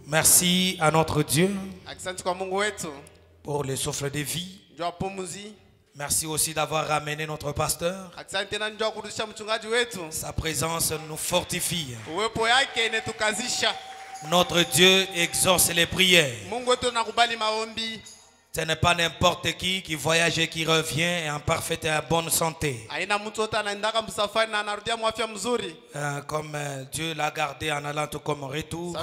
Merci à notre Dieu pour le souffle de vie. Merci aussi d'avoir ramené notre pasteur. Sa présence nous fortifie. Notre Dieu exauce les prières. Ce n'est pas n'importe qui voyage et qui revient en parfaite et en bonne santé. Comme Dieu l'a gardé en allant tout comme retour,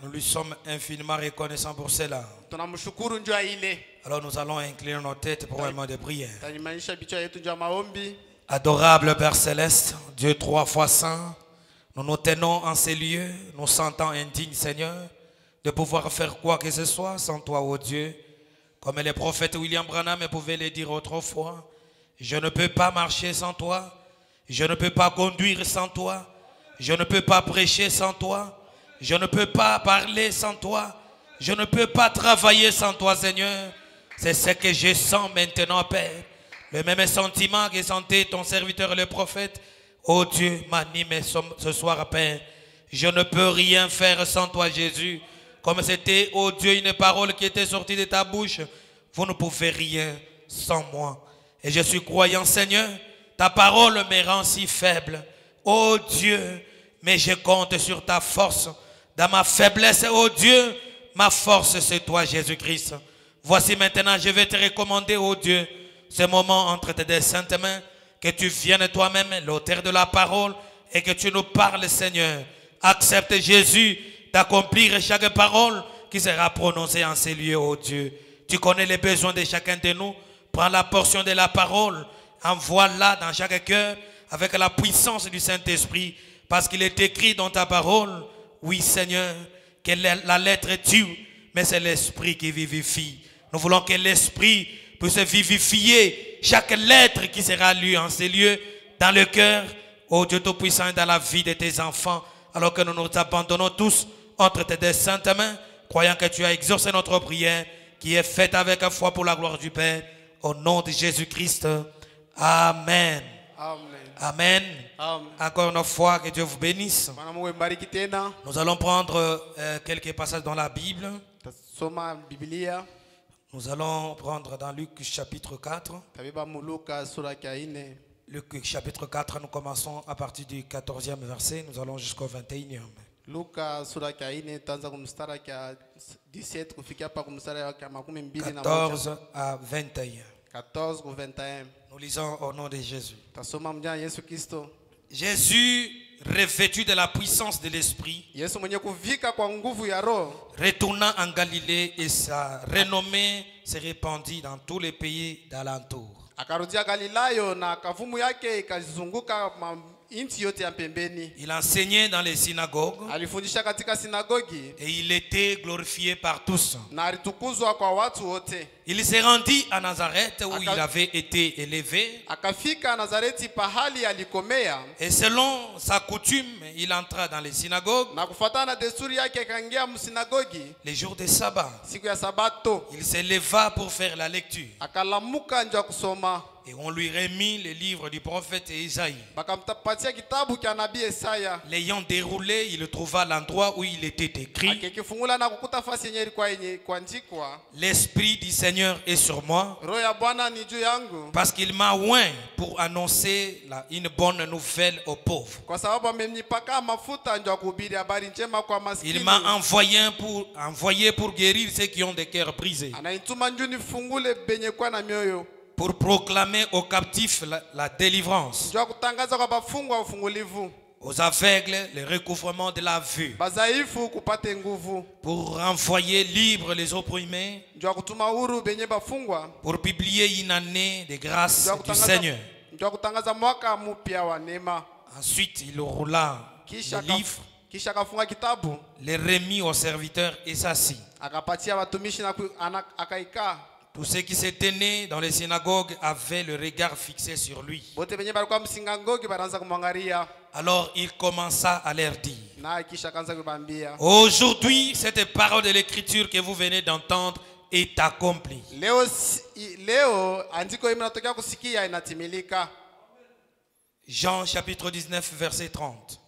nous lui sommes infiniment reconnaissants pour cela. Alors nous allons incliner nos têtes pour un moment de prière. Adorable Père Céleste, Dieu 3 fois saint, nous nous tenons en ces lieux, nous sentons indignes, Seigneur, de pouvoir faire quoi que ce soit sans toi, ô Dieu. Comme le prophète William Branham pouvait le dire autrefois, je ne peux pas marcher sans toi, je ne peux pas conduire sans toi, je ne peux pas prêcher sans toi, je ne peux pas parler sans toi, je ne peux pas travailler sans toi, Seigneur. C'est ce que je sens maintenant, Père. Le même sentiment que sentait ton serviteur le prophète. Oh Dieu, m'anime ce soir, Père. Je ne peux rien faire sans toi, Jésus. Comme c'était, oh Dieu, une parole qui était sortie de ta bouche. Vous ne pouvez rien sans moi. Et je suis croyant, Seigneur. Ta parole me rend si faible. Oh Dieu, mais je compte sur ta force. Dans ma faiblesse, oh Dieu, ma force c'est toi, Jésus-Christ. Voici maintenant, je vais te recommander, oh Dieu, ce moment entre tes saintes mains, que tu viennes toi-même, l'auteur de la parole, et que tu nous parles, Seigneur. Accepte, Jésus, d'accomplir chaque parole qui sera prononcée en ces lieux, oh Dieu. Tu connais les besoins de chacun de nous. Prends la portion de la parole, envoie-la dans chaque cœur avec la puissance du Saint-Esprit, parce qu'il est écrit dans ta parole, oui Seigneur, que la lettre tue, mais c'est l'Esprit qui vivifie. Nous voulons que l'Esprit puisse vivifier chaque lettre qui sera lue en ces lieux, dans le cœur, ô Dieu Tout-Puissant, dans la vie de tes enfants, alors que nous nous abandonnons tous entre tes saintes mains, croyant que tu as exaucé notre prière, qui est faite avec foi pour la gloire du Père, au nom de Jésus-Christ. Amen. Amen. Amen. Amen. Encore une fois, que Dieu vous bénisse. Nous allons prendre quelques passages dans la Bible. Nous allons prendre dans Luc chapitre 4. Luc chapitre 4, nous commençons à partir du 14e verset. Nous allons jusqu'au 21e. 14 à 21. 14 au 21. Nous lisons au nom de Jésus. Jésus, revêtu de la puissance de l'Esprit, retourna en Galilée et sa renommée se répandit dans tous les pays d'alentour. Il enseignait dans les synagogues et il était glorifié par tous. Il se rendit à Nazareth où il avait été élevé. Et selon sa coutume, il entra dans les synagogues les jours de sabbat. Il se leva pour faire la lecture. Et on lui remit le livre du prophète Isaïe. L'ayant déroulé, il trouva l'endroit où il était écrit: L'Esprit du Seigneur est sur moi, parce qu'il m'a oint pour annoncer une bonne nouvelle aux pauvres. Il m'a envoyé pour guérir ceux qui ont des cœurs brisés, pour proclamer aux captifs la délivrance, aux aveugles le recouvrement de la vue, pour renvoyer libres les opprimés, pour publier une année de grâce du Seigneur. Ensuite, il roula le livre, les remit aux serviteurs et s'assit. Tous ceux qui se tenaient dans les synagogues avaient le regard fixé sur lui. Alors il commença à leur dire: Aujourd'hui, cette parole de l'écriture que vous venez d'entendre est accomplie. Jean chapitre 19 verset 30.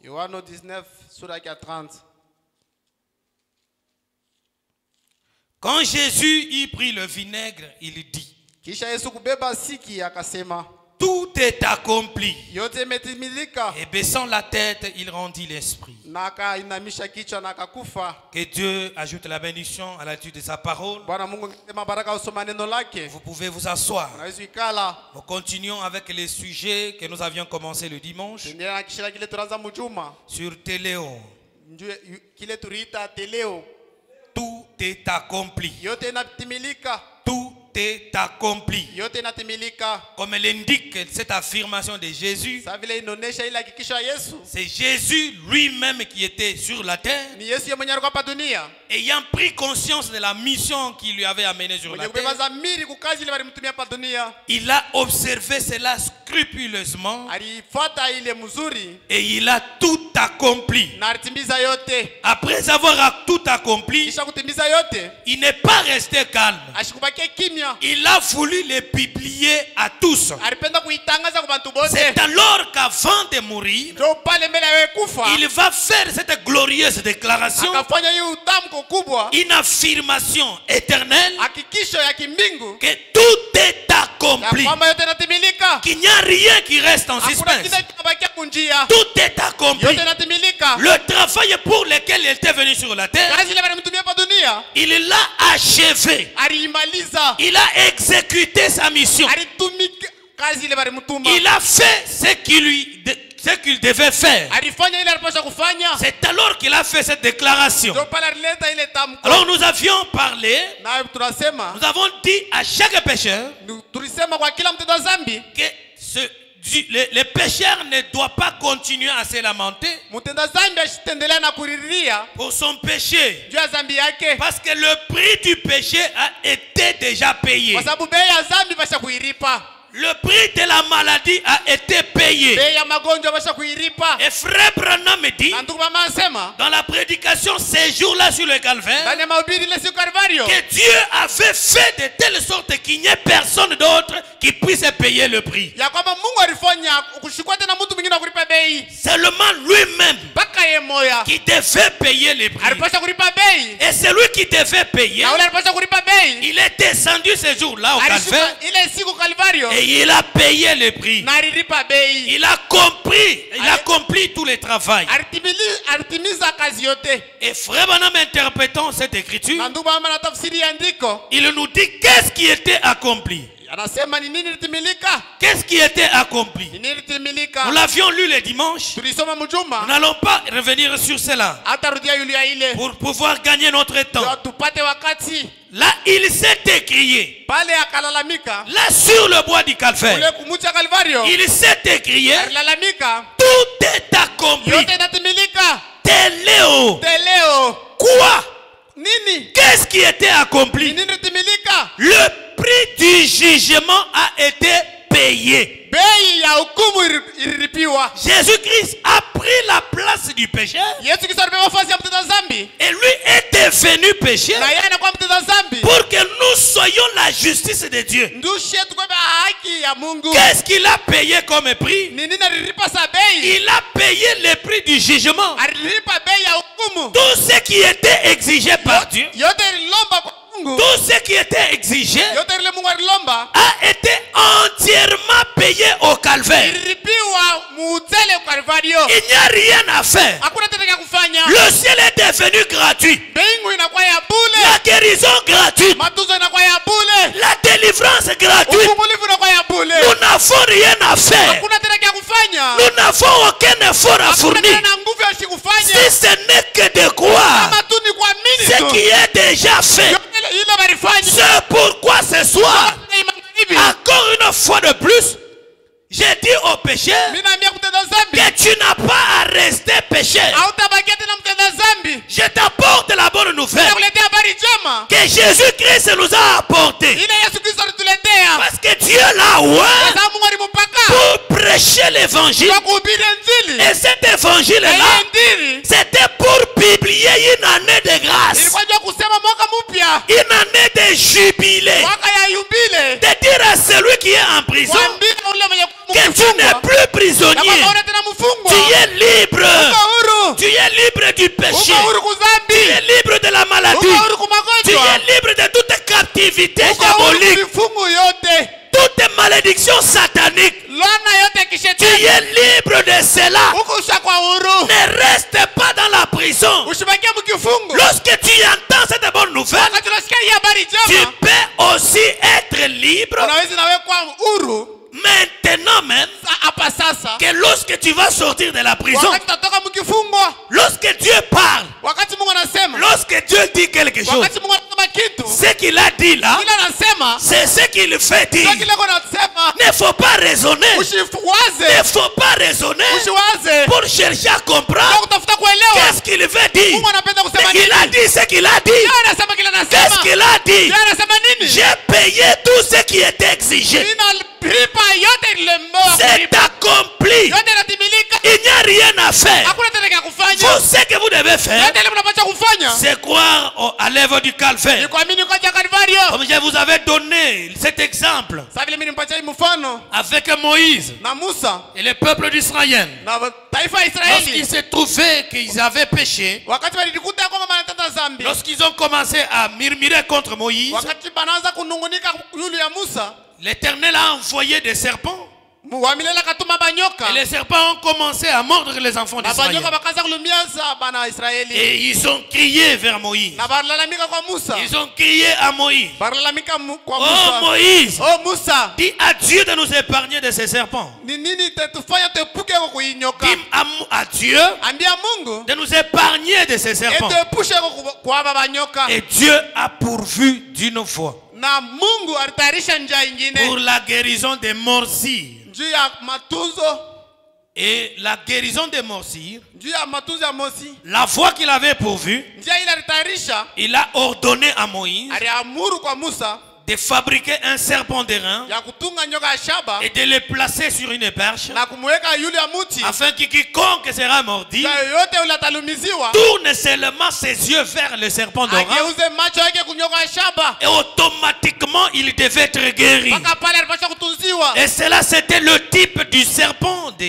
Quand Jésus y prit le vinaigre, il dit, Kisha Yesu kubeba siki akasema, tout est accompli. yote imetimilika. Et baissant la tête, il rendit l'esprit. Na akainamisha kichwa na akakufa. Que Dieu ajoute la bénédiction à la lecture de sa parole. Bwana Mungu akisema baraka usoma neno lake. Vous pouvez vous asseoir. Unaweza ikala. Nous continuons avec les sujets que nous avions commencé le dimanche Tuendelea na kishira kile tunaanza mjuma. sur Téléon. Kile tuliita teleo. Tout est accompli. Yote inatimilika. Tout est accompli. Yote inatimilika. Comme l'indique cette affirmation de Jésus, Sa vile inaonesha ile hakikisho ya Yesu. c'est Jésus lui-même qui était sur la terre, Ni Yesu yeye mwenyewe alikuwa hapa dunia. ayant pris conscience de la mission qui lui avait amené sur la Mwenye kubeba terre. dhamiri kukazi ile walimtumia hapa dunia. Il a observé cela scrupuleusement Alifuata ile mzuri et il a tout accompli. na alitimiza yote. Après avoir tout accompli, Kisha kutimiza yote, il n'est pas resté calme. ashikubakie kimya. Il a voulu les publier à tous. Alipenda kuitangaza kwa bantu bote. C'est alors qu'avant de mourir, Ndio pale mbele ya kufa. il va faire cette glorieuse déclaration, Akafanya hiyo utamko kubwa, une affirmation éternelle, hakikisho ya kimbingu que tout est ya accompli, kwamba yote inatimilika. qu'il n'y a rien qui reste en Hakuna suspense. kitu kinabakia kunjia. Tout est accompli. Yote inatimilika. Le travail pour lequel il était venu sur la terre, Kazi ile walimtumia hapa dunia, il l'a achevé. aliimaliza. Il a exécuté sa mission. Alitumika kazi ile walimtuma. Il a fait ce qu'il devait faire. Alifanya ile alipaswa kufanya. C'est alors qu'il a fait cette déclaration. Ndio pale alileta ile tamko. Alors nous avions parlé, Na tunasema, nous avons dit à chaque pécheur tulisema kwa kila mtenda dhambi, que le pécheur ne doit pas continuer à se lamenter mtenda dhambi asitendelea na kuriria pour son péché. juu ya dhambi yake. Parce que le prix du péché a été déjà payé. Kwa sababu bei ya dhambi basha kuiripa. Le prix de la maladie a été payé. Bei ya magonjwa basha kuiripa. Et frère Branham me dit, Na ndugu mama anasema, dans la prédication ces jours-là sur le calvaire, ndani ya mahubiri ile siku Kalvario, que Dieu avait fait de telle sorte qu'il n'y ait personne d'autre qui puisse payer le prix. ya kwamba Mungu alifanya kushikwa tena mtu mwingine kulipa bei. Seulement lui-même Mpaka yeye moya qui devait payer le prix. alipaswa kulipa bei. Et celui qui devait payer, Na ule alipaswa kulipa bei. il est descendu ce jour-là au calvaire Alishuka ile siku Kalvario et il a payé le prix. na alilipa bei. Il a compris, il a accompli tout le travail. Alitimiza kazi yote. Et frère Branham, interprétant cette écriture, Na ndugu mama na tafsiri ya andiko, il nous dit qu'est-ce qui était accompli. anasema ni nini litimilika? Qu'est-ce qui était accompli? Ni nini litimilika? Nous l'avions lu le dimanche. Tulisoma Nous mjuma, n'allons pas revenir sur cela hata rudia yule ya ile. pour pouvoir gagner notre Ndio temps. tupate wakati. Là, il s'est écrié. Pale akalalamika, Là, sur le bois du calvaire, ule kumucha Kalvario, il s'est écrié. alilalamika, Tout est accompli. yote inatimilika. Téléo. Leo Quoi? nini? Qu'est-ce qui était Ni accompli? nini litimilika? Le prix du jugement a été payé. Bei ya hukumu ililipiwa. Jésus-Christ a pris la place du pécheur Yesu Kristo alibeba nafasi ya mtenda dhambi, et lui est devenu pécheur na yeye anakuwa mtenda dhambi. pour que nous soyons la justice de Dieu. Ndushe tukobeba haki ya Mungu. Qu'est-ce qu'il a payé comme prix? Ni nini alilipa sa bei? Il a payé le prix du jugement. Alilipa bei ya hukumu. Tout ce qui était exigé par Dieu, Yote ililomba kwa Mungu. tout ce qui était exigé Yote ile Mungu alilomba a été entièrement payé au calvaire. ililipiwa muutele kwa Kalvario. Il n'y a rien à faire. Hakuna tena cha kufanya. Le ciel est devenu gratuit. Mbingu inakuwa ya bure. La guérison gratuite. Matunzo inakuwa ya bure. La délivrance gratuite. Ufungulivu inakuwa ya bure. Nous n'avons rien à faire. Hakuna tena cha kufanya. Nous n'avons aucun effort à Hakuna fournir. tena nguvu ya Si kufanya. ce n'est que de croire Kama tu ni kuamini ce tu. qui est déjà fait. Ile walifanya. C'est pourquoi ce soir, encore une fois de plus, j'ai dit au pécheur Mimi naambia kutenda dhambi. que tu n'as pas à rester pécheur. Hautabakia tena mtenda dhambi. Je t'apporte la bonne nouvelle Nakuletea habari njema. que Jésus-Christ nous a apporté. Ile Yesu Kristo alituletea. Parce que Dieu l'a ouvert Kwa sababu Mungu alimpaka pour prêcher l'évangile. kwa kuhubiri Injili. Et cet évangile-là, Injili c'était pour publier une année de grâce, ilikuwa ndio kusema mwaka mpya, une année de jubilé, mwaka ya yubile. de dire à celui qui est en prison Mwambie ule mwenye que tu n'es plus prisonnier, una tena mfungwa. tu es libre, Uko huru. tu es libre du péché. uko huru Tu kuzambi, es libre de la maladie. uko huru Tu kumagonjwa, es libre de toute captivité uko huru diabolique. kuvifungu yote, Toute malédiction satanique. laana yote Tu kishetani, es libre de cela. uko ushakwa huru, Ne reste pas dans la prison. ushibakia mkifungu. Lorsque tu entends cette bonne nouvelle, Wakati unasikia hii habari tu njema, peux aussi être libre unaweza nawe kuwa huru maintenant même hapa sasa. que lorsque tu vas sortir de la prison, Wakati utatoka mkifungwa, lorsque Dieu parle, wakati Mungu anasema, lorsque Dieu dit quelque chose, wakati Mungu anasema kitu, ce qu'il a dit là, kile anasema c'est ce qu'il fait ndio dire. kile anasema. Ne faut pas raisonner. Ne Usiwaze, faut pas raisonner usiwaze pour chercher à kwa comprendre kutafuta kuelewa qu'est-ce qu'il veut dire. Mungu anapenda kusema Mais il a nini. dit ce qu'il a dit. Yeye anasema kile Qu'est-ce anasema. qu'il a dit? Yeye anasema nini? J'ai payé tout ce qui était exigé. Ninalipa yote nilembewa C'est kulipa. accompli. Yote inatimilika. Il n'y a rien à faire. Hakuna tena cha kufanya. Tout ce que vous devez faire, Yote ile mnapaswa kufanya c'est croire à l'œuvre du ni Calvaire. kuamini kwa Kalvario. Comme je vous avais donné cet exemple Sasa vile mimi nimpatia hii mfano avec Moïse na Musa et le peuple d'Israël. na taifa ya Lorsqu'ils Israeli, se trouvaient qu'ils avaient péché, wakati walijikuta kwamba wanatenda dhambi, lorsqu'ils ont commencé à murmurer contre Moïse, wakati banaanza kunungunika yule ya Musa, l'Éternel a envoyé des serpents. wa milele akatuma banyoka Et les serpents ont commencé à mordre les enfants na d'Israël. banyoka bakaanza kulumiaza bana Israeli Et ils ont crié vers Moïse. na balalamika kwa Musa, Ils ont crié à Moïse. balalamika kwa Oh Musa, Moïse, oh Musa, dis à Dieu de nous épargner de ces serpents. ni nini tetufanya tuepuke kwa kuinyoka? Dis à Dieu Ambia Mungu de nous épargner de ces serpents. etuepushe kwa aba banyoka. Et Dieu a pourvu d'une fois Na Mungu alitayarisha njia ingine pour la guérison des morsures. juu ya matunzo, Et la guérison des morsures, juu ya matunzo ya Mosi. la voie qu'il avait pourvue, Njia ile alitayarisha, il a ordonné à Moïse aliamuru kwa Musa de fabriquer un serpent d'airain ya kutunga nyoka ya shaba et de le placer sur une perche na kumweka yule ya muti, afin que quiconque sera mordi ya yoyote yule atalumiziwa tourne seulement ses yeux vers le serpent d'airain ageuze macho yake kunyoka ya shaba, et automatiquement il devait être guéri. mpaka pale alipaswa kutunziwa. Et cela c'était le type du serpent de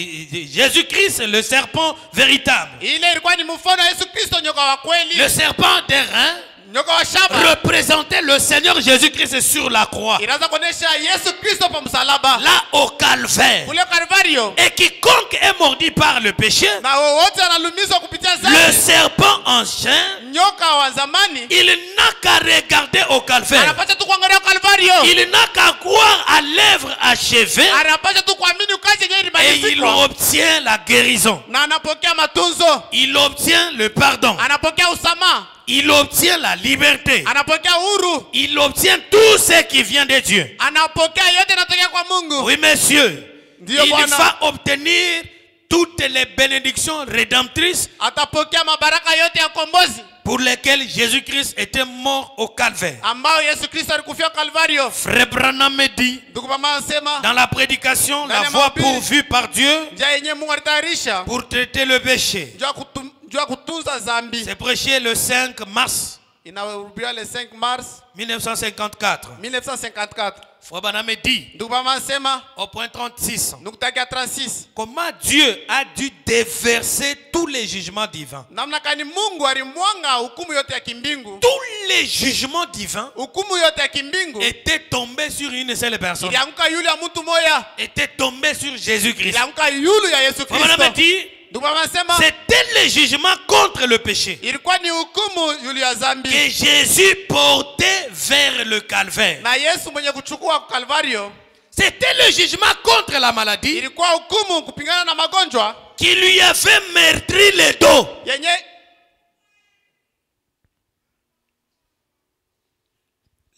Jésus-Christ, le serpent véritable. Ile ilikuwa ni mfano wa Yesu Kristo, nyoka wa kweli, Le serpent d'airain nyoka wa shaba représentait le Seigneur Jésus-Christ sur la croix, inaanza kuonesha Yesu Kristo pa msalaba là au calvaire. kule Kalvario, Et quiconque est mordi par le péché, na wote analumizwa kupitia le dhambi. serpent en chair, Nyoka wa zamani il n'a qu'à regarder au calvaire. anapaswa tu kuangalia Kalvario, Il n'a qu'à croire à l'œuvre achevée anapaswa tu kuamini kazi yenyewe et il ilimalizika, obtient la guérison. na anapokea matunzo, Il obtient le pardon. anapokea usamaha, Il obtient la liberté. anapokea huru, Il obtient tout ce qui vient de Dieu. anapokea yote inatokea kwa Mungu. Oui, monsieur. Ndiyo Il Bwana. va obtenir toutes les bénédictions rédemptrices Atapokea mabaraka yote ya kombozi pour lesquelles Jésus-Christ était mort au calvaire. ambao Yesu Kristo alikufia Kalvario. Frère Branham me dit, Ndugu mama anasema dans la prédication, la Ndani ya voie mahubiri, pourvue par Dieu njia yenyewe Mungu alitayarisha pour traiter le péché. juu ya kutunza zambi. C'est prêché le 5 mars Inarudia le 5 mars 1954. 1954. Frère Branham me dit, Ndugu mama anasema au point 36, nukutakia 36, comment Dieu a dû déverser tous les jugements divins. namna kani Mungu alimwanga hukumu yote ya kimbingu. Tous les jugements divins Hukumu yote ya kimbingu étaient tombés sur une seule personne. ilianguka yule ya mtu moya, Étaient tombés sur Jésus-Christ. ilianguka yule ya Yesu Frère Branham me Kristo. dit, Ndugu mama anasema c'était le jugement contre le péché ilikuwa ni hukumu yule ya zambi, que Jésus portait vers le calvaire. na Yesu mwenye kuchukua Kalvario C'était le jugement contre la maladie ilikuwa hukumu kupingana na magonjwa qui lui avait meurtri le dos. yenye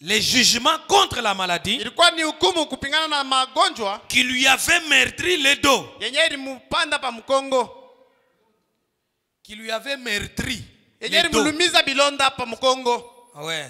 Les jugements contre la maladie ilikuwa ni hukumu kupingana na magonjwa qui lui avait meurtri le dos. yenye ilimupanda pa mkongo, Qui lui avait meurtri yenye le dos. ilimulumiza bilonda pa mkongo. Ouais.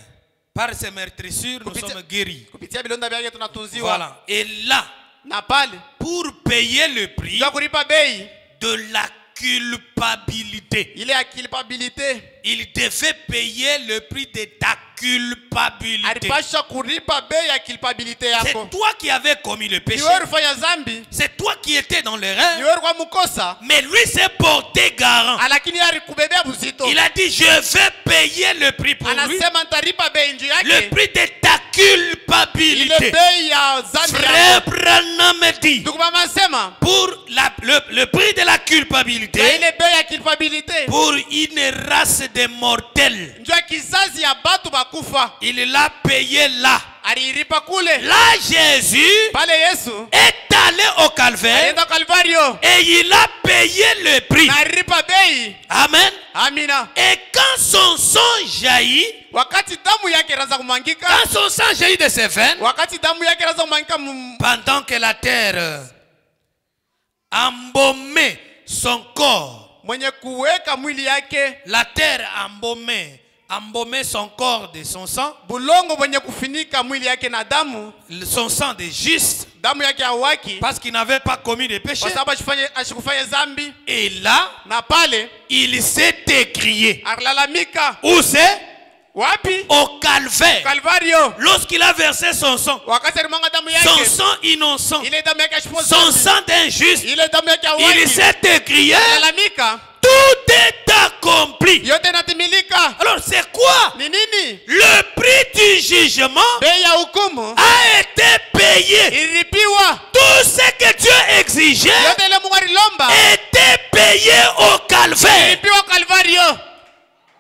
Par ces meurtrissures, nous Kupitia- sommes guéris. Kupitia bilonda vyake tunatunziwa. Voilà. Et là, Na pale pour payer le prix juu ya kulipa bei de la culpabilité. ile ya culpabilité. Il devait payer le prix de ta culpabilité. Alipasha kulipa bei ya culpabilité yako. C'est toi qui avais commis le péché. Ni wewe ulifanya dhambi. C'est toi qui étais dans l'erreur. Ni wewe kwa mkosa. Mais lui s'est porté garant. Lakini alikubebea buzito. Il a dit je vais payer le prix pour lui. Anasema nitalipa bei njoo yake. Le prix de ta culpabilité. Ile bei ya dhambi Frère yako. Branham dit Ndugu mama anasema pour le prix de la culpabilité, ile bei ya culpabilité. pour une race de mortels, Njoo kizazi ya batu bakufa. il l'a payé là. Alilipa kule. Là, Jésus Pale Yesu est allé au calvaire alienda Kalvario. et il a payé le prix. Na alilipa bei. Amen. Amina. Et quand son sang jaillit, Wakati damu yake iraanza kumwangika. quand son sang jaillit de ses veines, Wakati damu yake iraanza kumwangika pendant que la terre embaumait son corps, mwenye kuweka mwili yake, la terre embaumait son corps de son sang, bulongo mwenye kufinika mwili yake na damu, son sang de juste, damu yake ya haki, parce qu'il n'avait pas commis de péché. kwa sababu ashikufanya dhambi. Et là, Na pale il s'est écrié. alalamika. Où c'est? Wapi? Au calvaire. Kalvario. Lorsqu'il a versé son sang, Wakati alimwanga damu son yake, sang innocent, ile damu yake ashipoza son sang d'injuste, ile damu yake ya il haki, s'est écrié. alalamika. Tout est accompli. Yote natimilika. Alors c'est quoi? Ni nini? Le prix du jugement Bei ya hukumu a été payé. ililipiwa. Tout ce que Dieu exigeait Yote ile Mungu alilomba était payé au calvaire. ililipiwa Kalvario.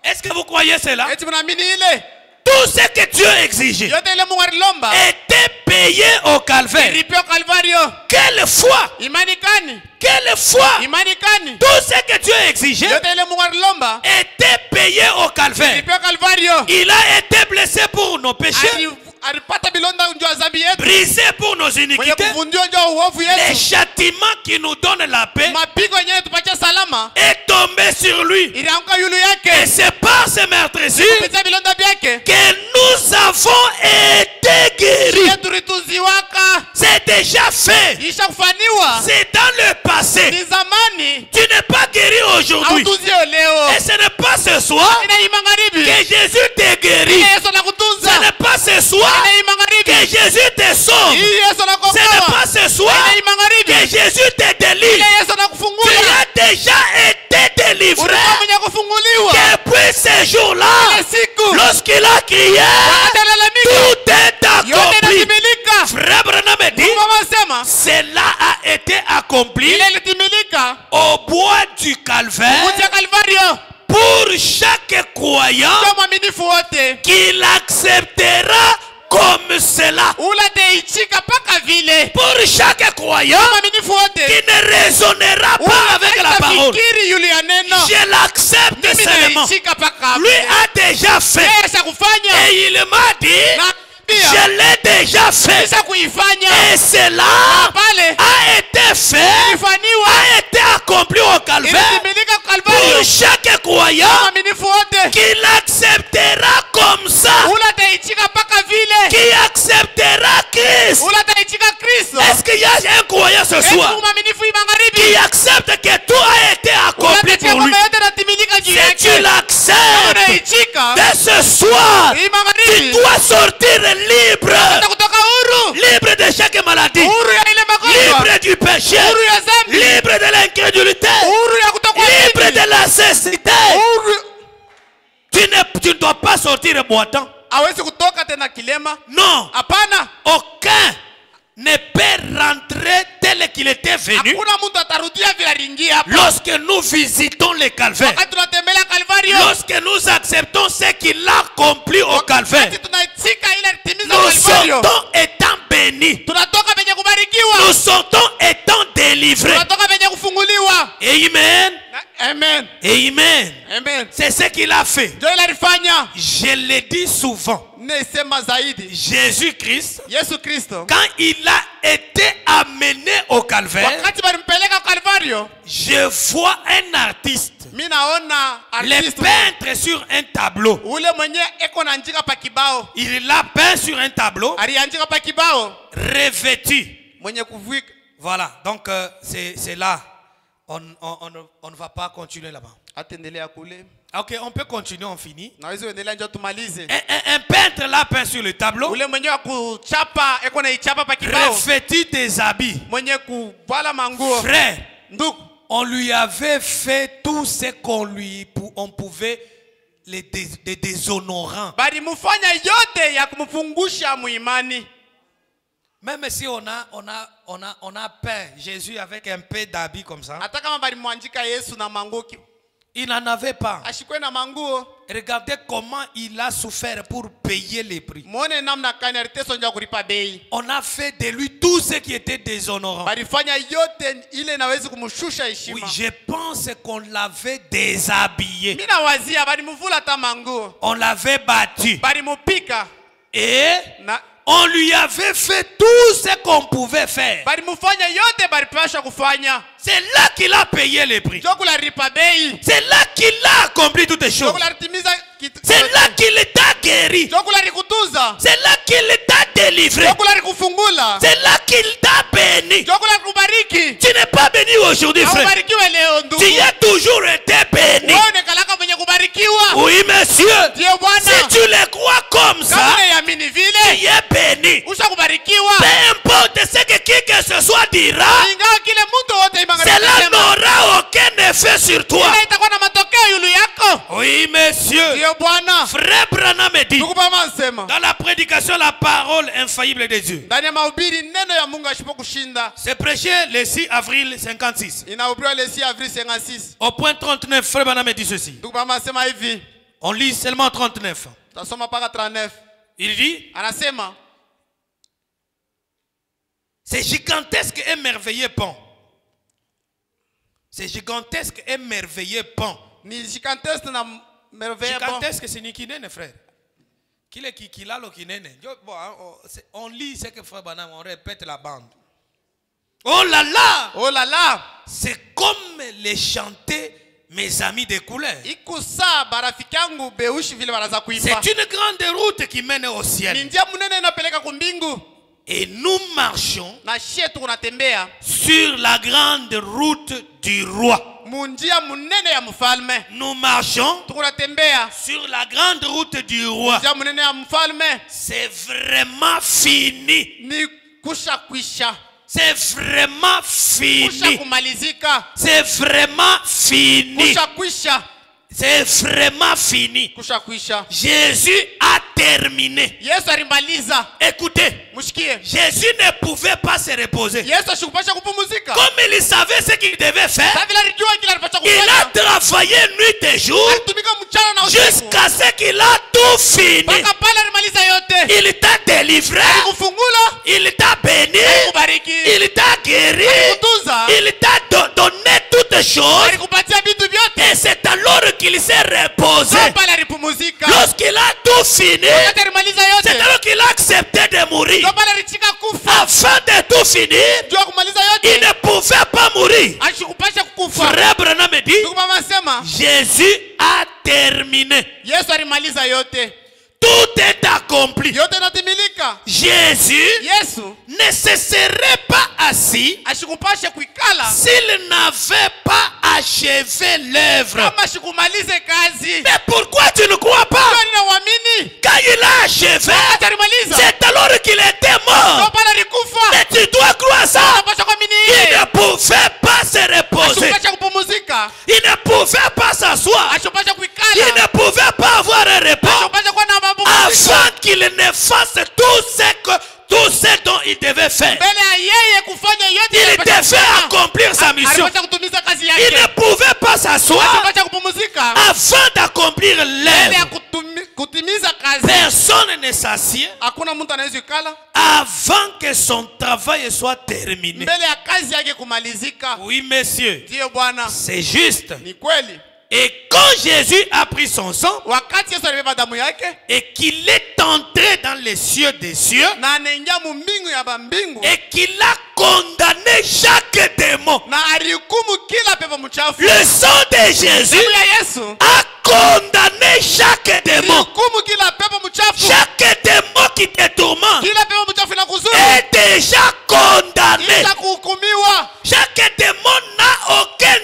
Est-ce que vous croyez cela? Eti mnaamini ile? Tout ce que Dieu exigeait Yote ile Mungu alilomba était payé au calvaire. ililipiwa Kalvario. Quelle foi! Imani kani? Quelle foi! Imani kani? Tout ce que Dieu exigeait Yote ile Mungu alilomba était payé au calvaire. ililipiwa Kalvario. Il a été blessé pour nos péchés, Alipata bilonda njoo ya dhambi yetu. brisé pour nos Mwenye iniquités. kuvundiwa njoo uovu Les yetu. châtiments qui nous donnent la paix Mapigo yenyewe tupatia salama est tombé sur lui. ilianguka yulu Et yake. c'est par ces meurtrissures Kupitia bilonda vyake que nous avons été guéris. yetu rituziwaka. C'est déjà fait. Isha kufaniwa. C'est dans le passé. Ni zamani. Tu n'es pas guéri aujourd'hui. Hautuzio leo. Et ce n'est pas ce soir Ina hii magharibi. que Jésus t'est guéri. Yesu Ce anakutunza. n'est pas ce soir Ina hii que magharibi. Jésus te sauve. Hii Yesu Ce n'est anakuokoa. pas ce soir Ina hii que magharibi. Jésus te délivre. Ina Yesu Tu anakufungua. as déjà été délivré. Ulikuwa mwenye kufunguliwa. Depuis ce jour-là, Ile siku. lorsqu'il a crié, Wakati alalamika. tout est Yote accompli. inatimilika. Frère Branham dit, Mama sema. cela a été accompli Ile ilitimilika. au bois du calvaire Kutia Kalvario. pour chaque croyant Kwa mwaminifu wote. qu'il acceptera comme cela. Ula teichika paka vile. Pour chaque croyant Mwaminifu wote. qui ne raisonnera pas avec la parole. Fikiri yule ya neno. Je l'accepte Mimi seulement. naichika paka Lui vile. a déjà fait. Yeye asha kufanya. Et il m'a dit, Na pia. je l'ai déjà fait. Asha kuifanya. Et cela Pale. a été fait, Ifaniwa. a été accompli au calvaire Ilitimilika Kalvario. pour chaque croyant Mwaminifu wote. qui l'acceptera comme ça, Ula teichika paka vile. qui acceptera Christ. Ula teichika Kristo. Est-ce qu'il y a un croyant ce soir Yesu mwaminifu hii magharibi. qui accepte que tout a été Ula accompli teichika pour lui? kwamba yote natimilika juu Si yake. tu l'acceptes, Unaichika. dès ce soir, Hii tu magharibi. dois sortir libre, Kutoka huru. libre de chaque maladie, Huru ya ile magonjwa. libre du péché, Huru ya dhambi. libre de l'incrédulité, Huru ya kutokuamini. libre de la cécité. Huru. Tu ne dois pas sortir boitant. Hawezi kutoka tena kilema. Non, Hapana. aucun ne peut rentrer tel qu'il était venu Hakuna mtu atarudia vile aliingia hapa. lorsque nous visitons le calvaire. Wakati tunatembelea Kalvario. Lorsque nous acceptons ce qu'il a accompli au calvaire, Wakati tunaitika ile timiza nous Kalvario. sortons étant bénis. Tunatoka penye kubarikiwa. Nous sortons étant délivrés. Tunatoka penye kufunguliwa. Amen. Amen. Amen. Amen. C'est ce qu'il a fait. Ndio ile alifanya. Je le dis souvent. Nesema zaidi. Jésus-Christ, Yesu Kristo. quand il a été amené au calvaire, Wakati balimpeleka Kalvario. je vois un artiste, Mimi naona les artist peintres sur un tableau. ule mwenye eko na njika pa kibao. Il l'a peint sur un tableau, Aliandika pa kibao. revêtu. Mwenye kuvika. Voilà, donc c'est là on ne va pas continuer là-bas. Atendelea kule. Ok, on peut continuer, on finit. Naweza endelea ndio tumalize. Un peintre l'a peint sur le tableau. Ule mwenye wa kuchapa eko na ichapa pa kibao. Revêtu des habits. Mwenye kuvala manguo. Frère, Ndugu, on lui avait fait tout ce on pouvait les déshonorants. bali mufanya yote ya kumfungusha muimani. Même si on a peint Jésus avec un peu d'habits comme ça, Hata kama bali mwanjika Yesu na manguo. il n'en avait pas. Ashikwe na manguo. Regardez comment il a souffert pour payer les prix. Muone namna kani aliteso ndio kulipa bei. On a fait de lui tout ce qui était déshonorant. Bali fanya yote ile nawezi kumshusha Oui, heshima. je pense qu'on l'avait déshabillé. Mina wazia bali mvula ta manguo. On l'avait battu. Bali mupika. Et Na on lui avait fait tout ce qu'on pouvait faire. bali mufanya yote bali pasha kufanya. C'est là qu'il a payé les prix. Ndio kula ripa bei. C'est là qu'il a accompli toutes les Ndio choses. kula timiza kitu. C'est là qu'il t'a guéri. Ndio kula rikutuza. C'est là qu'il t'a délivré. Ndio kula rikufungula. C'est là qu'il t'a béni. Ndio kula kubariki. Tu n'es pas béni aujourd'hui, frère. Ubarikiwe leo ndugu. Tu as toujours été béni. Wewe unakalaka mwenye kubarikiwa. Oui, monsieur. Ndio Bwana. Si tu le crois comme ça, Kama unayamini vile, tu es béni. usha kubarikiwa. Peu importe ce que qui que ce soit dira, Ingawa kile mtu wote cela n'aura aucun effet sur toi. Ila itakuwa na matokeo yulu yako. Oui, monsieur. Ndio Bwana. Frère Branham me dit, Ndugu baba anasema. dans la prédication, la parole infaillible de Dieu. Ndani ya mahubiri neno ya Mungu asipo kushinda. C'est prêché le 6 avril 56. Inahubiriwa le 6 avril 56. Au point 39, Frère Branham me dit ceci. Ndugu baba anasema hivi. On lit seulement 39. Tasoma paka 39. Il dit, Anasema c'est gigantesque et merveilleux pan. C'est gigantesque et merveilleux pan. ni gigantesque na merveille bon. Gigantesque, c'est Nikinene, frère. Qu'il est qui l'a le kinene. On lit ce que Frère Branham, on répète la bande. Oh là là! Oh là là! C'est comme les chanter mes amis de couleur. Ikusa barafiki yangu beushi vile wanaza kuimba. C'est une grande route qui mène au ciel. Ni njia munene inapeleka kumbingu. Et nous marchons Na shetu kunatembea sur la grande route du roi. munjia munene ya mfalme. Nous marchons Tunatembea sur la grande route du roi. njia munene ya mfalme. C'est vraiment fini. Ni kusha kwisha. C'est vraiment Kusha fini. kumalizika. C'est vraiment fini. Kusha kwisha. C'est vraiment fini. Kusha kwisha. Jésus a terminé. Yesu alimaliza. Écoutez, Mushikie. Jésus ne pouvait pas se reposer. Yesu ashikupasha kupumzika. Comme il savait ce qu'il devait faire, Savila alijua kila alipasha il a kufanya. travaillé nuit et jour Alitumika mchana na usiku. jusqu'à ce qu'il a tout fini. Mpaka pale alimaliza yote. Il t'a délivré, Kufungula. il t'a béni, Kubariki. il t'a guéri, Kutunza. il t'a donné toutes choses. Alikupatia vitu vyote. Et c'est alors qu'il s'est reposé. Pale alipumzika. Lorsqu'il a tout fini, Wakati alimaliza c'est yote. alors qu'il a accepté de mourir. Ndio pale alichika kufa. Afin de tout finir, Ndio kumaliza il yote. ne pouvait pas mourir. Ashikupasha kukufa. Frère Branham me dit, Ndugu mama sema, Jésus a terminé. Yesu alimaliza yote. Tout est accompli. Yote natimilika. Jésus Yesu ne se serait pas assis ashikupasha kuikala s'il n'avait pas achevé l'œuvre. kama ashikumalize kazi. Mais pourquoi tu ne crois pas? Ndio ninauamini. Quand il a achevé, Atalimaliza. c'est alors qu'il était Ndio mort. pale alikufa. Mais tu dois croire ça. Anapasha kuamini Il yeye. ne pouvait pas se reposer. Ashikupasha kupumzika. Il ne pouvait pas s'asseoir. Ashikupasha Il kuikala. ne pouvait pas avoir un repos Ashikupasha kuwa na mapumziko. afin qu'il ne fasse tout ce dont il devait faire. Mbele ya yeye kufanya yote Il alipasha devait kufanya. accomplir sa mission. Alipasha kutumiza kazi Il ne yake. pouvait pas s'asseoir Ashikupasha kupumzika. afin d'accomplir Mbele ya l'œuvre. kutimiza kazi. Personne ne s'assied Hakuna mtu anaweza ikala avant que son travail soit terminé. mbele ya kazi yake kumalizika. Oui, messieurs, Ndiyo Bwana, c'est juste. ni kweli. Et quand Jésus a pris son sang Wakati Yesu alibeba damu yake et qu'il est entré dans les cieux des cieux na anaingia mbingu ya mbingu et qu'il a condamné chaque démon, na alihukumu kila pepo mchafu. le sang de Jésus Damu ya Yesu a condamné chaque démon. alihukumu kila pepo mchafu. Chaque démon qui te tourmente Kila pepo mchafu inakuzuru est déjà condamné. kisha kuhukumiwa. Chaque démon n'a aucun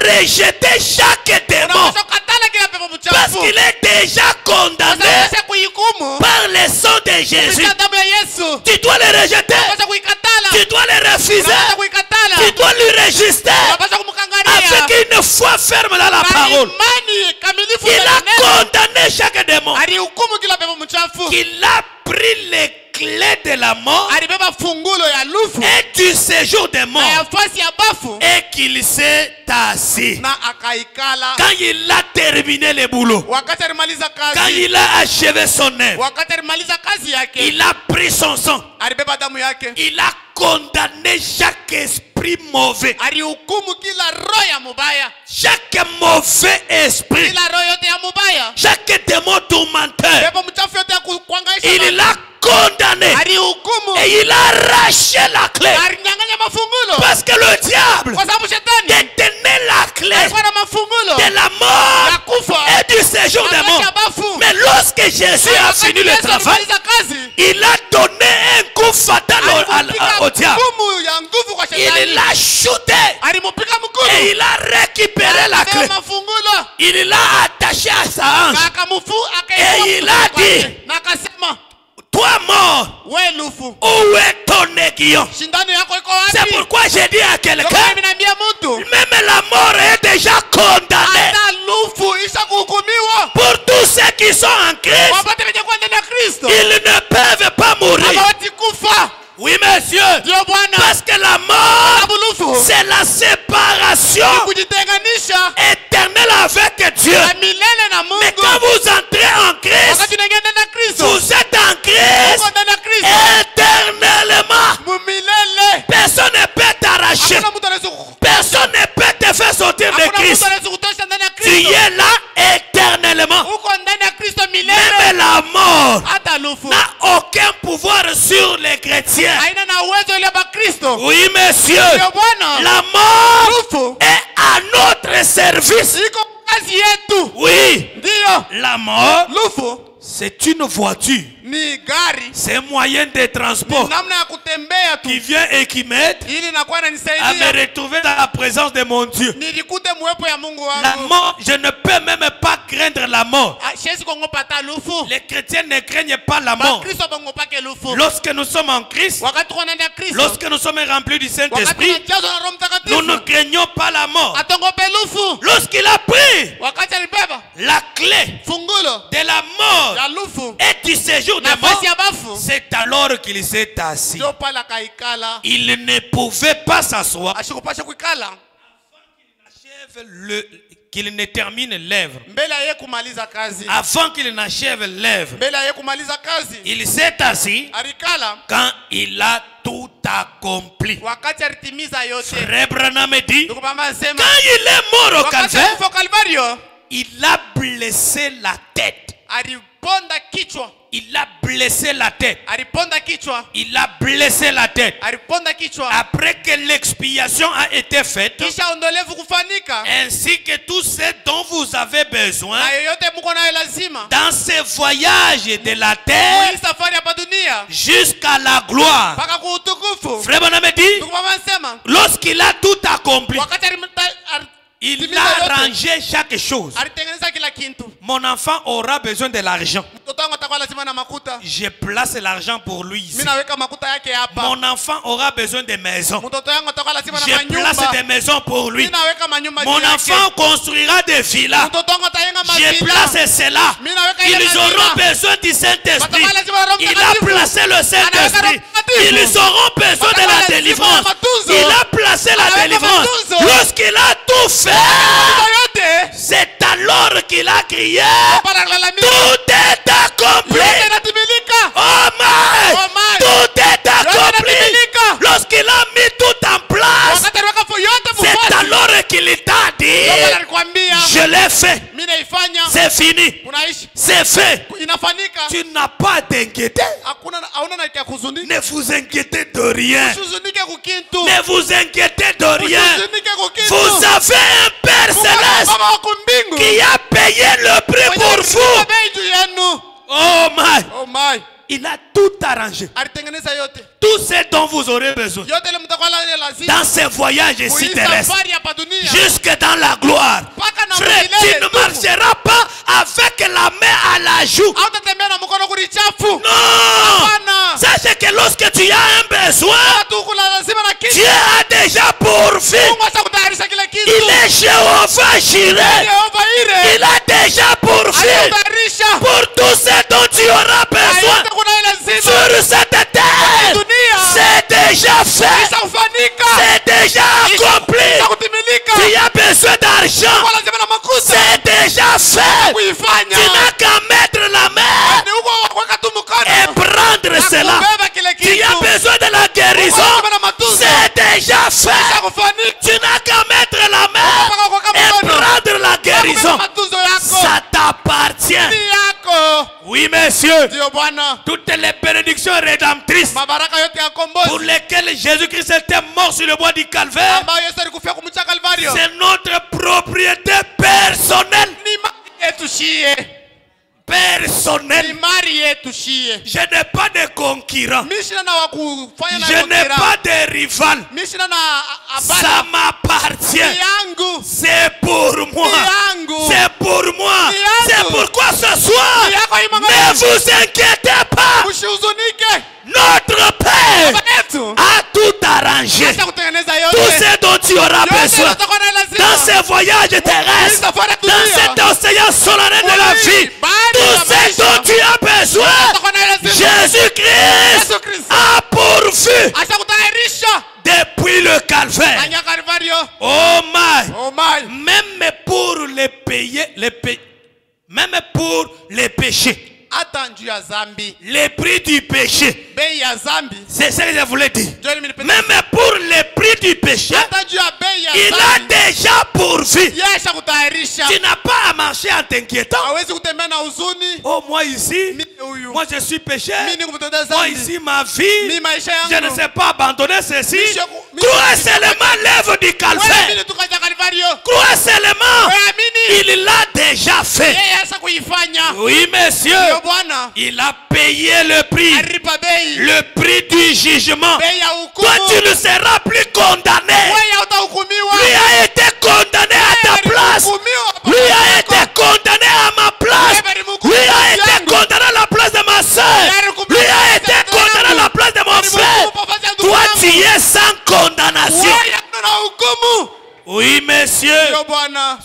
rejeter chaque démon. Unapaswa kukatala kila pepo Parce mchafu. qu'il est déjà condamné Unapaswa kuhukumu par le sang de Jésus. kupitia damu ya Yesu. Tu dois le rejeter. Unapaswa kuikatala. Tu dois le refuser. Unapaswa kuikatala. Tu dois lui résister. Unapaswa kumkangania. Avec une foi ferme dans la Na parole. imani kamilifu Il ndani a ya neno. condamné chaque démon. Alihukumu kila pepo mchafu. Il a pris les clés de la mort Alibeba fungulo ya lufu et du séjour des na morts. ya fasi ya bafu Et qu'il s'est assis. na akaikala. Quand il a terminé le boulot, Wakati alimaliza quand kazi, il a achevé son œuvre, wakati alimaliza kazi yake, il a pris son sang. alibeba damu yake. Il a condamné chaque esprit mauvais. Alihukumu kila roho ya mubaya, Chaque mauvais esprit. kila roho yote ya mubaya, Chaque démon tourmenteur. pepo mchafu yote ya kuangaisha. Il l'a condamné. Alihukumu Et il a arraché la clé. na alinyang'anya mafungulo, Parce que le diable kwa sababu shetani détenait la clé alikuwa na mafungulo de la ya mort kufa et du séjour des na morts. ya bafu. Mais lorsque Jésus a fini le travail, alimaliza kazi, il a donné un coup fatal au diable. hukumu ya nguvu kwa Il shetani. l'a shooté Alimupiga mkono. et il a récupéré la clé. Mafungulo Il l'a attaché à sa hanche. na akamufu Et il a dit, na akasema, toi mort, we lufu, où est ton aiguillon? shindano yako iko C'est wapi? pourquoi j'ai dit à Ndio maana quelqu'un, mimi naambia mtu même la mort est déjà condamnée. hata lufu isha kuhukumiwa. Pour tous ceux qui sont en Christ, Wapate wenye kuwa ndani ya Kristo ils ne peuvent pas mourir. hawawezi kufa. Oui, monsieur. Ndio Bwana, Parce que la mort, sababu lufu c'est la séparation ni kujitenganisha éternelle avec Dieu. na milele na Mais Mungu. quand vous entrez en Christ, Wakati unaingia ndani ya Kristo, vous êtes en Christ uko ndani ya Kristo éternellement. mumilele. Personne ne peut t'arracher. Hakuna mtu anaweza Personne ne peut te faire sortir de hakuna mtu Christ. anaweza kutosha ndani ya Tu Kristo. es là éternellement. Uko ndani ya Kristo milele. Même la mort Hata lufu n'a aucun pouvoir sur les chrétiens. haina na uwezo ile ba Kristo. Oui, monsieur. Ndio Bwana, La mort lufu est à notre service. iko kazi yetu. Oui. Ndio La mort, lufu c'est une voiture. ni gari, C'est un moyen de transport namna ya kutembea qui tu, vient et qui m'aide ili nakuwa à me inanisaidia retrouver dans la présence de mon Dieu. nilikute mwepo ya Mungu La wangu. mort, je ne peux même pas craindre la mort. Siwezi kuogopa hata lufu. Les chrétiens ne craignent pas la mort. Bakristo bangopake lufu. Lorsque nous sommes en Christ, Wakati tuko ndani ya Kristo, lorsque nous sommes remplis du wakati Saint-Esprit, tunajazwa na Roho nous ne Mtakatifu, craignons pas la mort. atongope lufu. Lorsqu'il a pris Wakati alibeba la clé fungulo de la mort ya lufu et du séjour des morts, nafasi ya bafu, c'est alors qu'il s'est assis. ndio pale akaikala. Il ne pouvait pas s'asseoir Ashikupasha kuikala qu'il ne termine l'œuvre. mbele ya yeye kumaliza kazi, Avant qu'il n'achève l'œuvre, mbele ya yeye kumaliza kazi il s'est assis alikala quand il a tout accompli. wakati alitimiza yote. Frère Branham dit, Ndugu mama anasema quand il est mort au wakati calvaire, alikufa Kalvario il a blessé la tête. aliponda kichwa, Il a blessé la tête. aliponda kichwa, Il a blessé la tête. aliponda kichwa. Après que l'expiation a été faite, Kisha ondolevu kufanika ainsi que tout ce dont vous avez besoin na yoyote mko nayo lazima dans ce voyage de la terre hii safari hapa dunia jusqu'à la gloire. mpaka kwa utukufu. Frère Bonhomme dit, Ndugu mama anasema lorsqu'il a tout accompli, wakati il timiza a yote, rangé chaque chose. alitengeneza kila kitu. Mon enfant aura besoin de l'argent. Mtoto wangu atakuwa lazima na makuta, Je place l'argent pour lui ici. mimi naweka makuta yake hapa. Mon enfant aura besoin de maisons. Mtoto wangu atakuwa lazima na Je place manyumba, des maisons pour lui. mimi naweka manyumba Mon juu yake. enfant construira des villas. Mtoto wangu atajenga Je mavila, place cela. mimi naweka ile Ils auront mavila. besoin du Saint-Esprit. Watakuwa lazima na Roho Il a Mtakatifu. placé le Saint-Esprit. Anaweka Roho Mtakatifu. Ils auront besoin de Watakuwa la lazima délivrance. na matunzo. Il a placé la Anaweka délivrance. matunzo. Lorsqu'il a tout fait, yote c'est alors qu'il a crié, para kulalamika, tout est accompli. yote inatimilika. Oh my, Oh my. tout est accompli. inatimilika. Lorsqu'il a mis tout en place, Wakati aliweka yote c'est mufasi, alors qu'il t'a dit, ndio pale alikwambia je l'ai fait. mimi naifanya, C'est fini. unaishi, C'est fait. inafanika. Tu n'as pas à t'inquiéter. Hakuna hauna na kia kuzunika. Ne vous inquiétez de rien. Usizunike kukintu. Ne vous inquiétez de rien. Usizunike kukintu. Vous avez un Père céleste Baba wako mbingu qui a payé le prix pour vous. bei juu yenu. Oh my. Oh my. Il a tout arrangé. alitengeneza yote. Tout ce dont vous aurez besoin. Yote ile mtakuwa nayo lazima. Dans ces voyages ici terrestres. Safari hapa dunia. Jusque dans la gloire. Frère, tu ne marcheras pas avec la main à la joue. Hautatembea na mkono kulichafu. Non. Sache que lorsque tu as un besoin, Dieu a déjà pourvu. Il est Jéhovah Jireh. Il a déjà pourvu pour tout ce dont tu auras besoin sur cette terre. C'est déjà fait. C'est déjà accompli. Tu as besoin d'argent. C'est déjà fait. Tu n'as qu'à mettre la main et prendre cela. Tu as besoin de la guérison. C'est déjà fait. Tu n'as qu'à mettre la main et prendre la guérison. Ça t'appartient. Oui, monsieur. Toutes les bénédictions rédemptrices pour lesquelles Jésus-Christ était mort sur le bois du Calvaire, c'est notre propriété personnelle. Personnel. Je n'ai pas de concurrent. Je n'ai pas de rival. Ça m'appartient. C'est pour moi. C'est pour moi. C'est pourquoi ce soir, ne vous inquiétez pas. Notre Père a tout arrangé. Tout ce dont tu auras besoin dans ces voyages terrestres, dans cet océan solennel de la vie, tout ce dont tu as besoin, Jésus-Christ a pourvu depuis le Calvaire. Oh my. Même pour les payer, même pour les péchés. Les prix du péché. C'est ce que je voulais dire. Même pour les prix du péché, il a déjà pourvu. Tu n'as pas à marcher en t'inquiétant. Oh, moi ici, moi je suis pécheur. Moi ici, ma vie, je ne sais pas abandonner ceci. Crois seulement l'œuvre du Calvaire. Crois seulement, il l'a déjà fait. Oui, monsieur. Il a payé le prix. Le prix du jugement. Toi, tu ne seras plus condamné. Lui a été condamné à ta place. Lui a été condamné à ma place. Lui a été condamné à la place de ma soeur. Lui a été condamné à la place de mon frère. Toi, tu es sans condamnation. Oui, monsieur.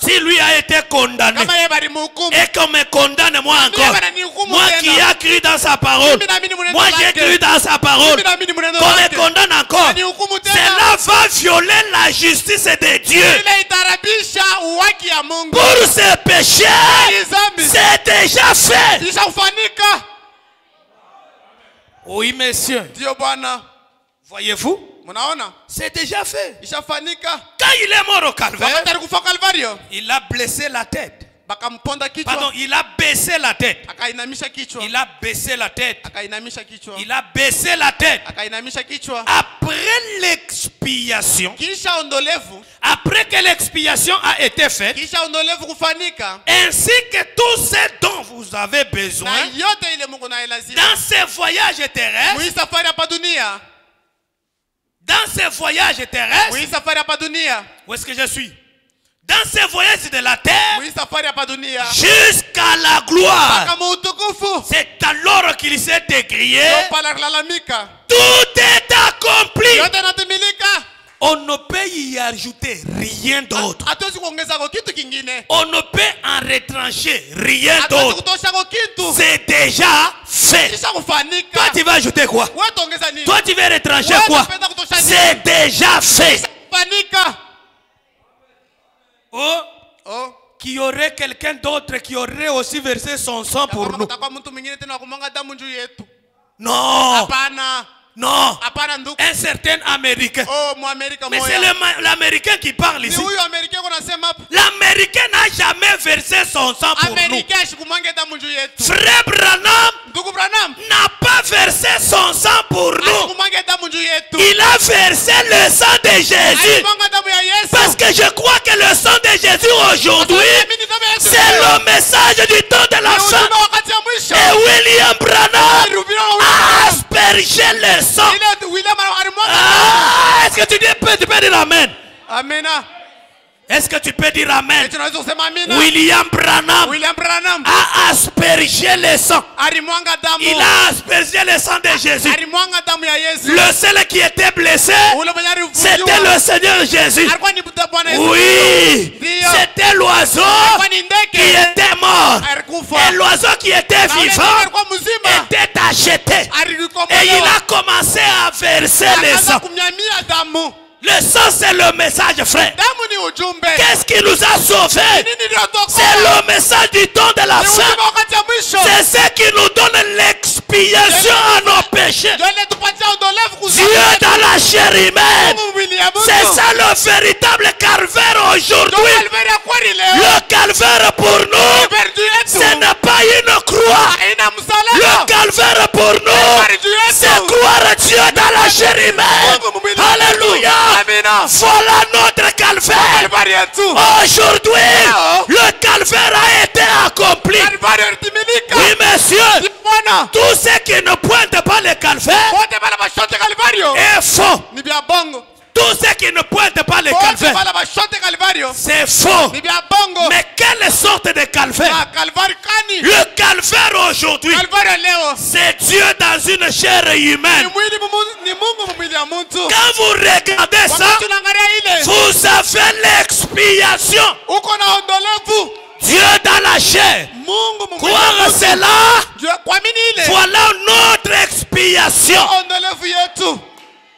Si lui a été condamné et qu'on me condamne moi encore, moi qui ai cru dans sa parole, moi j'ai cru dans sa parole, qu'on me condamne encore, cela va violer la justice de Dieu. Pour ce péché, c'est déjà fait. Oui, monsieur. Voyez-vous? C'est déjà fait. Quand il est mort au Calvaire, il a blessé la tête. Pardon, il a baissé la tête. Il a baissé la tête. Il a baissé la tête. Après l'expiation, après que l'expiation a été faite, ainsi que tout ce dont vous avez besoin dans ces voyages terrestres, dans ces voyages terrestres, où est-ce que je suis? Dans ces voyages de la terre, jusqu'à la gloire, c'est alors qu'il s'est écrié, tout est accompli. On ne peut y ajouter rien d'autre. On ne peut en retrancher rien d'autre. C'est déjà fait. Toi, tu vas ajouter quoi? Toi, tu vas retrancher quoi? C'est déjà fait. Oh, qu'il y aurait quelqu'un d'autre qui aurait aussi versé son sang pour nous. Non. Non, un certain Américain. Mais c'est l'Américain qui parle ici. L'Américain n'a jamais versé son sang pour nous. Frère Branham n'a pas versé son sang pour nous. Il a versé le sang de Jésus. Parce que je crois que le sang de Jésus aujourd'hui, c'est le message du temps de la fin. Et oui, William Branham a aspergé le sang. Ah, est-ce que tu peux dire amen? Amena. Est-ce que tu peux dire amen? Eti unaweza kusema amina. William Branham a aspergé le sang. Alimwanga damu. Il a aspergé le sang de Jésus. Alimwanga damu ya Yesu. Le seul qui était blessé, c'était le Seigneur Jésus. Alikuwa ni Bwana Yesu. Oui, Ndio. c'était l'oiseau Alikuwa ni qui ndege. était mort. Alikufa. Et l'oiseau qui était Na ule ndege vivant alikuwa mzima. était acheté. Et il Alikombolewa. a commencé à verser le Akaanza sang. kumnyamia damu. Le sang, c'est le message, frère. Damu ni ujumbe. Qu'est-ce qui nous a sauvés? Nini ndio toka? C'est le message du temps de la Ni fin. ujumbe wakati ya mwisho. C'est ce qui nous donne l'expiation à nos péchés. Ndio ile tupatia ondolevu Dieu dans la chair humaine. C'est ça le véritable calvaire aujourd'hui. Le calvaire pour nous, ce n'est pas une croix. Le calvaire pour nous, c'est croire Dieu dans la chair humaine. Alléluia. Voilà notre calvaire. Aujourd'hui, le calvaire a été accompli. Oui, monsieur. Tout ce qui ne pointe pas le calvaire est faux. Tout ce qui ne pointe pas le calvaire, c'est faux. Mais quelle sorte de calvaire? Le calvaire aujourd'hui, c'est Dieu dans une chair humaine. Quand vous regardez ça, vous avez l'expiation. Dieu dans la chair. Croire cela, voilà notre expiation.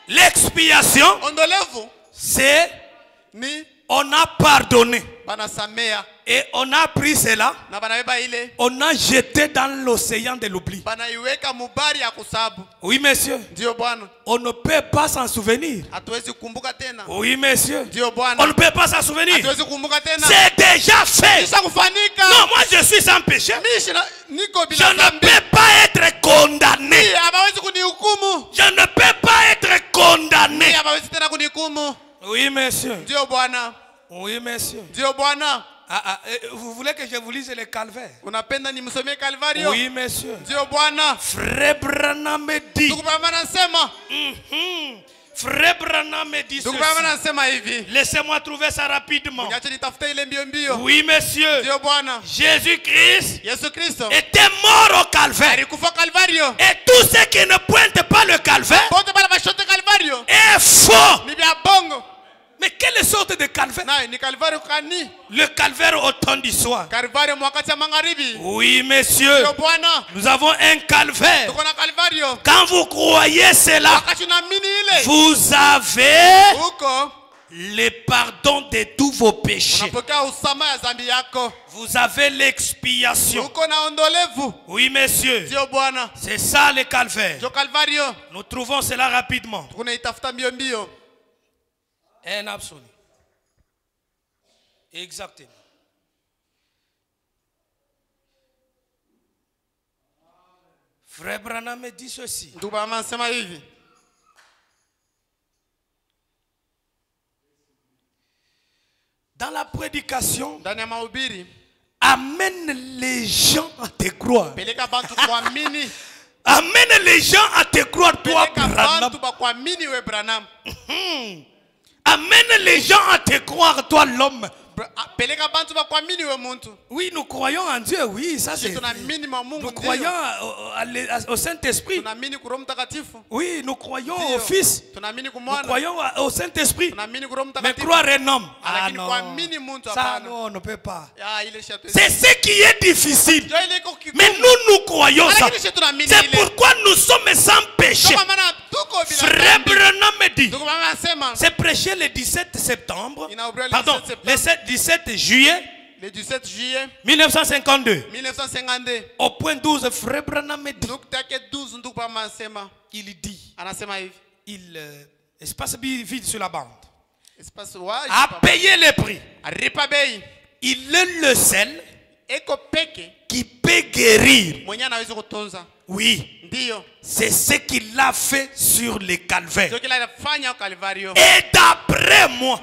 L'expiation, c'est on a pardonné. Et on a pris cela, on a jeté dans l'océan de l'oubli. Oui, monsieur. On ne peut pas s'en souvenir. Oui, monsieur. On ne peut pas s'en souvenir. C'est déjà fait. Non, moi je suis sans péché. Je ne peux pas être condamné. Je ne peux pas être condamné. Oui, monsieur. Oui, monsieur. Vous voulez que je vous lise le calvaire? Oui, monsieur. Frère Branham me dit. Frère Branham me dit ceci. Laissez-moi trouver ça rapidement. Oui, monsieur. Jésus-Christ était mort au calvaire. Et tout ce qui ne pointe pas le calvaire est faux. Mais quelle sorte de calvaire? Le calvaire au temps du soir. Oui, monsieur. Nous avons un calvaire. Quand vous croyez cela, vous avez le pardon de tous vos péchés. Vous avez l'expiation. Oui, monsieur. C'est ça le calvaire. Nous trouvons cela rapidement. Un absolu. Exactement. Frère Branham me dit ceci. Dans la prédication, amène les gens à te croire. Amène les gens à te croire, toi, Branham. Amène les gens à te croire, toi, l'homme. Oui, nous croyons en Dieu, oui, ça c'est. Nous croyons au Saint-Esprit. Oui, nous croyons au Fils. Nous croyons au Saint-Esprit. Mais croire un homme, ah non, ça non, on ne peut pas. C'est ce qui est difficile. Mais nous croyons ça. C'est pourquoi nous sommes sans péché. Frère Branham me dit, c'est prêché le 17 septembre, pardon, le 17 juillet, le 17 juillet 1952. 1952. Au point 12, Frère Branham me dit, il dit, il espace vide sur la bande, a payé le prix. Il est le seul qui peut guérir. Oui. C'est ce qu'il a fait sur le calvaire. Et d'après moi,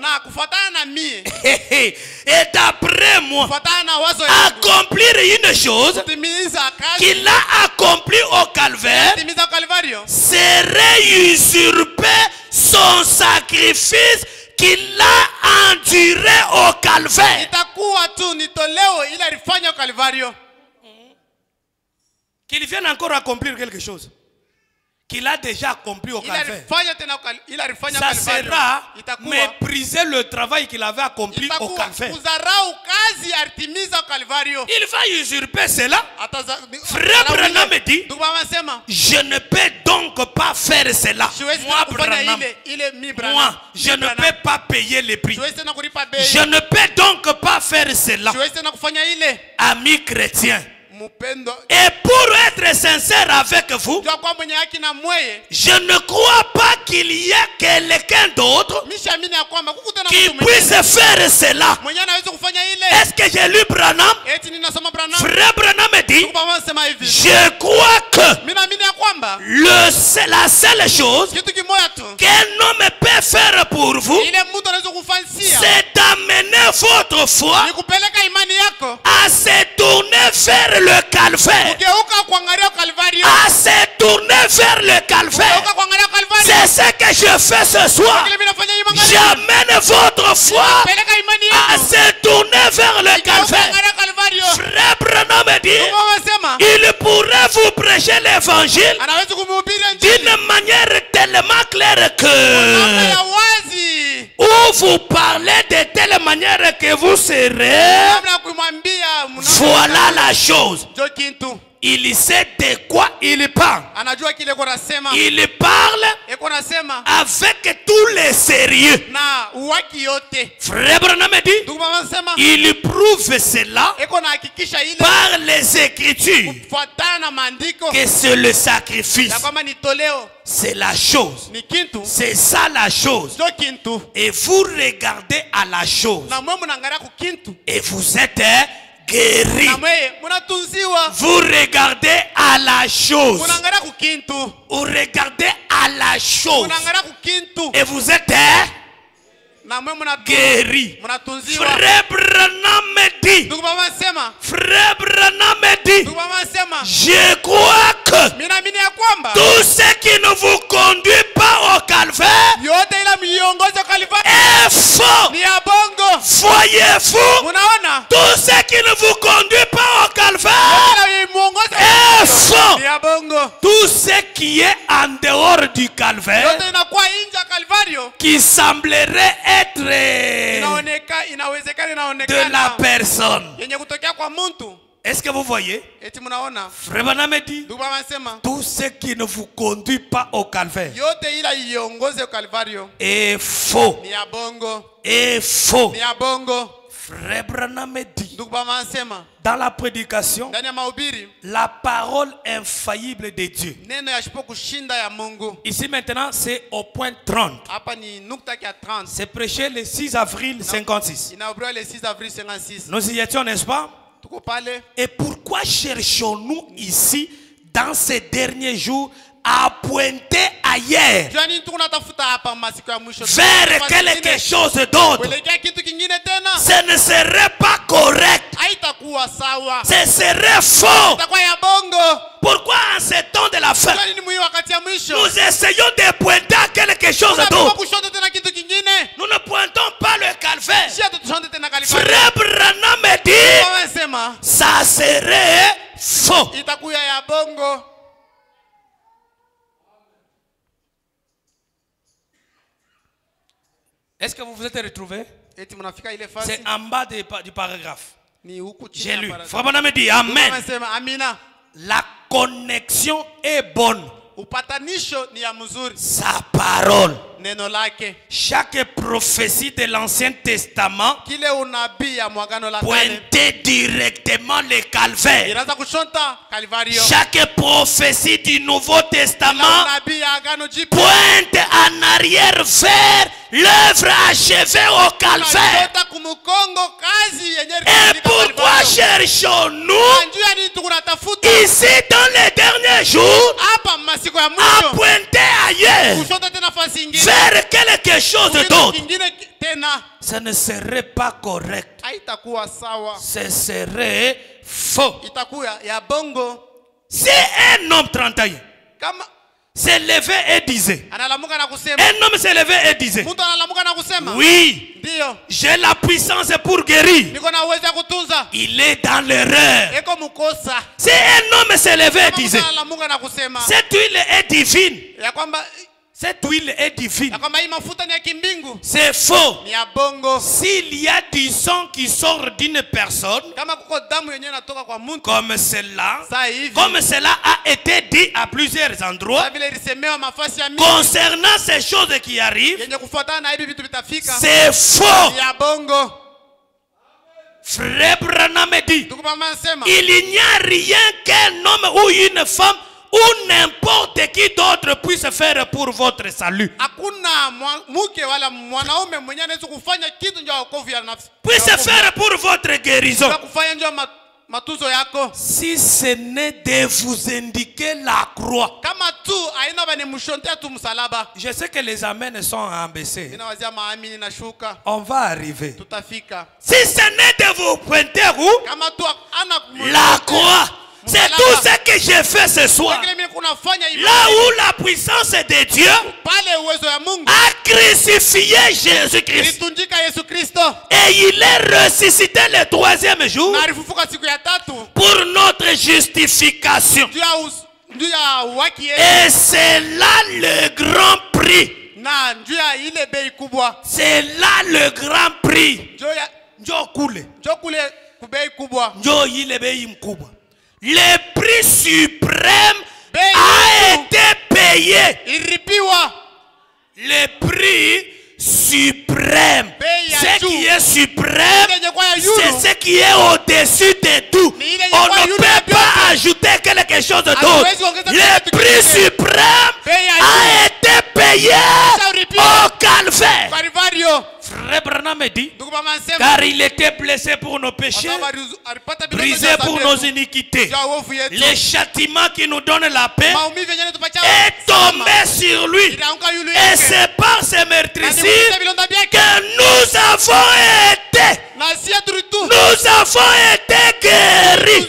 et d'après moi, kufuatana na wazo yangu accomplir une chose kutimiza kazi qu'il a accompli au calvaire kutimiza Kalvario serait usurper son sacrifice qu'il a enduré au calvaire. itakuwa tu ni toleo ile alifanya Kalvario, Qu'il vienne encore accomplir quelque chose qu'il a déjà accompli au ile calvaire. alifanya tena ile alifanya Ça Kalvario, sera itakuwa mépriser le travail qu'il avait accompli au calvaire. kudharau kazi alitimiza Kalvario. Il va usurper cela. Frère Branham dit, ndugu anasema je ne peux donc pas faire cela. siwezi Moi, kufanya Branham, ile mi Branham. moi, je ne peux pas payer les prix. Siwezi tena kulipa bei. Je ne peux donc pas faire cela. Siwezi tena kufanya ile. Amis chrétiens, Mupendo. et pour être sincère avec vous, Jua kwa mwenye haki na mweye. je ne crois pas qu'il y ait quelqu'un d'autre Mishaamini ya kwamba kukutana qui mtu puisse faire cela. mwenye anaweza kufanya ile. Est-ce que j'ai lu Branham? Eti ninasoma Branham. Frère Branham dit, Ndugu anasema hivi. je crois que Mimi naamini ya kwamba la seule chose kitu kimoja tu qu'un homme peut faire pour vous, ile mtu anaweza kufansia c'est d'amener votre foi ni kupeleka imani yako à se tourner vers le calvaire. kugeuka kuangalia Kalvario, À se tourner vers le calvaire. kugeuka kuangalia Kalvario. C'est ce que je fais ce soir. Kile mimi nafanya hii mangalia. J'amène votre foi Peleka imani à yako se tourner vers le kugeuka calvaire. kuangalia Kalvario. Frère Branham dit, Ndugu anasema il pourrait vous prêcher l'évangile anaweza kumhubiri injili d'une manière tellement claire namna que ya wazi, où vous parlez de telle manière que vous serez. namna ya kumwambia Voilà la chose. jo kintu Il sait de quoi il parle. anajua kile iko nasema, Il parle iko nasema avec tout le sérieux. na uwaki yote. Frère Branham dit, Ndugu anasema il prouve cela iko na hakikisha ile par les Écritures kufuatana na maandiko que c'est le sacrifice. ya kwamba ni toleo, C'est la chose. ni kintu C'est ça la chose. jo kintu, Et vous regardez à la chose. na mwe mnaangalia ku kintu, Et vous êtes guéri. na mwe mnatunziwa, Vous regardez à la chose. mnaangalia ku kintu, Vous regardez à la chose. mnaangalia ku kintu, Et vous êtes na mwe guéri. mnatunziwa. Frère Branham dit. Ndugu anasema, Frère Branham dit. ndugu anasema Je crois que mimi naamini ya kwamba tout ce qui ne vous conduit pas au calvaire yote ila miongozo Kalvario est faux. ni ya bongo. Voyez-vous, Munaona tout ce qui ne vous conduit pas au calvaire ila muongozo est faux. ni ya bongo. Tout ce qui est en dehors du calvaire, Yote inakuwa nje ya Kalvario, qui semblerait être inawezekana de la inaonekana personne. yenye kutokea kwa mtu. Est-ce que vous voyez? Eti mnaona Frère Branham dit, ndugu anasema tout ce qui ne vous conduit pas au calvaire yote ila iongoze Kalvario est faux. ni ya bongo, Est faux. ni ya bongo. Frère Branham dit, Ndugu anasema dans la prédication, ndani ya mahubiri la parole infaillible de Dieu. neno yashipo kushinda ya Mungu. Ici maintenant, c'est au point 30. Hapa ni nukta ya 30. C'est prêché le 6 avril 56. Inahubiriwa le 6 avril 56. Nous y étions, n'est-ce pas? Tuko pale. Et pourquoi cherchons-nous ici, dans ces derniers jours, à pointer ailleurs, Jua nini tuko natafuta hapa masiku ya mwisho? vers quelque chose d'autre? Kuelekea kitu kingine tena. Ce ne serait pas correct. Haitakuwa sawa. Ce serait faux. Itakuwa ya bongo. Pourquoi en ce temps de la fin, Jua nini muhimu wakati ya mwisho? nous essayons de pointer à quelque chose Tunataka d'autre? kushoto tena kitu kingine. Nous ne pointons pas le calvaire. Shia tutushonte tena Kalvario. Frère Branham dit, Wamesema ça serait faux. itakuwa ya bongo. Est-ce que vous vous êtes retrouvés? Eti mnafika ile fasi C'est en bas du paragraphe. ni huku chini. J'ai ya lu. paragraph. Frère Branham dit, Amen. Wamesema amina. La connexion est bonne. Upatanisho ni ya mzuri. Sa parole. Neno lake. Chaque prophétie de l'Ancien Testament Kile unabii ya mwagano la kale. pointait directement le calvaire. Inaanza kushonta Kalvario. Chaque prophétie du Nouveau Testament Unabii ya agano jipya. pointe en arrière vers l'œuvre achevée au calvaire. Unashota kumukongo kazi yenye Et pourquoi cherchons-nous Anjua nini tunatafuta? ici dans les derniers jours Hapa masiku ya à mwisho. pointer ailleurs Kushota tena fasi ingine. vers quelque chose Kitu d'autre? kingine tena. Ça ne serait pas correct. haitakuwa sawa. Ce serait faux. Itakuwa ya bongo. Si un homme 31 Kama s'est levé et disait, analamuka na kusema. un homme s'est levé et disait, Mtu analamuka na kusema. oui, Ndio. j'ai la puissance pour guérir. Niko na uwezo kutunza. Il est dans l'erreur. Eko mukosa. Si un homme s'est levé et disait, Analamuka na kusema. cette huile est divine. Ya kwamba Cette huile est divine. ya kwamba hii mafuta ni ya kimbingu. C'est faux. Ni ya bongo. S'il y a du sang qui sort d'une personne, Kama kuko damu yenyewe inatoka kwa mtu. comme cela, Saa hivi. comme cela a été dit à plusieurs endroits, Kama vile ilisemewa mafasi ya mingi. concernant ces choses qui arrivent, Yenye kufuatana na hivi vitu vitafika. c'est faux. Ni ya bongo. Frère Branham dit, Ndugu mama anasema. il n'y a rien qu'un homme ou une femme ou n'importe qui d'autre puisse faire pour votre salut. Hakuna mke wala mwanaume mwenye anaweza kufanya kitu ndio wokovu ya nafsi. Puisse faire pour votre guérison. Kufanya ndio matuzo yako. Si ce n'est de vous indiquer la croix. Kama tu aina bani mshontea tu msalaba. Je sais que les amens sont abaissés. Ninawazia maamini na shuka. On va arriver. Tutafika. Si ce n'est de vous pointer où? Kama tu ana La croix. C'est tout ce que j'ai fait ce soir. Là où la puissance de Dieu a crucifié Jésus-Christ. Et il est ressuscité le 3e jour pour notre justification. Et c'est là le grand prix. C'est là le grand prix. Le prix suprême a été payé. Le prix suprême. Ce qui est suprême, c'est ce qui est au-dessus de tout. On ne peut pas ajouter quelque chose d'autre. Le prix suprême a été payé au calvaire. Frère Branham dit, car il était blessé pour nos péchés, brisé pour nos iniquités. Le châtiment qui nous donne la paix est tombé sur lui. Et c'est par ces meurtrissures que nous avons été guéris.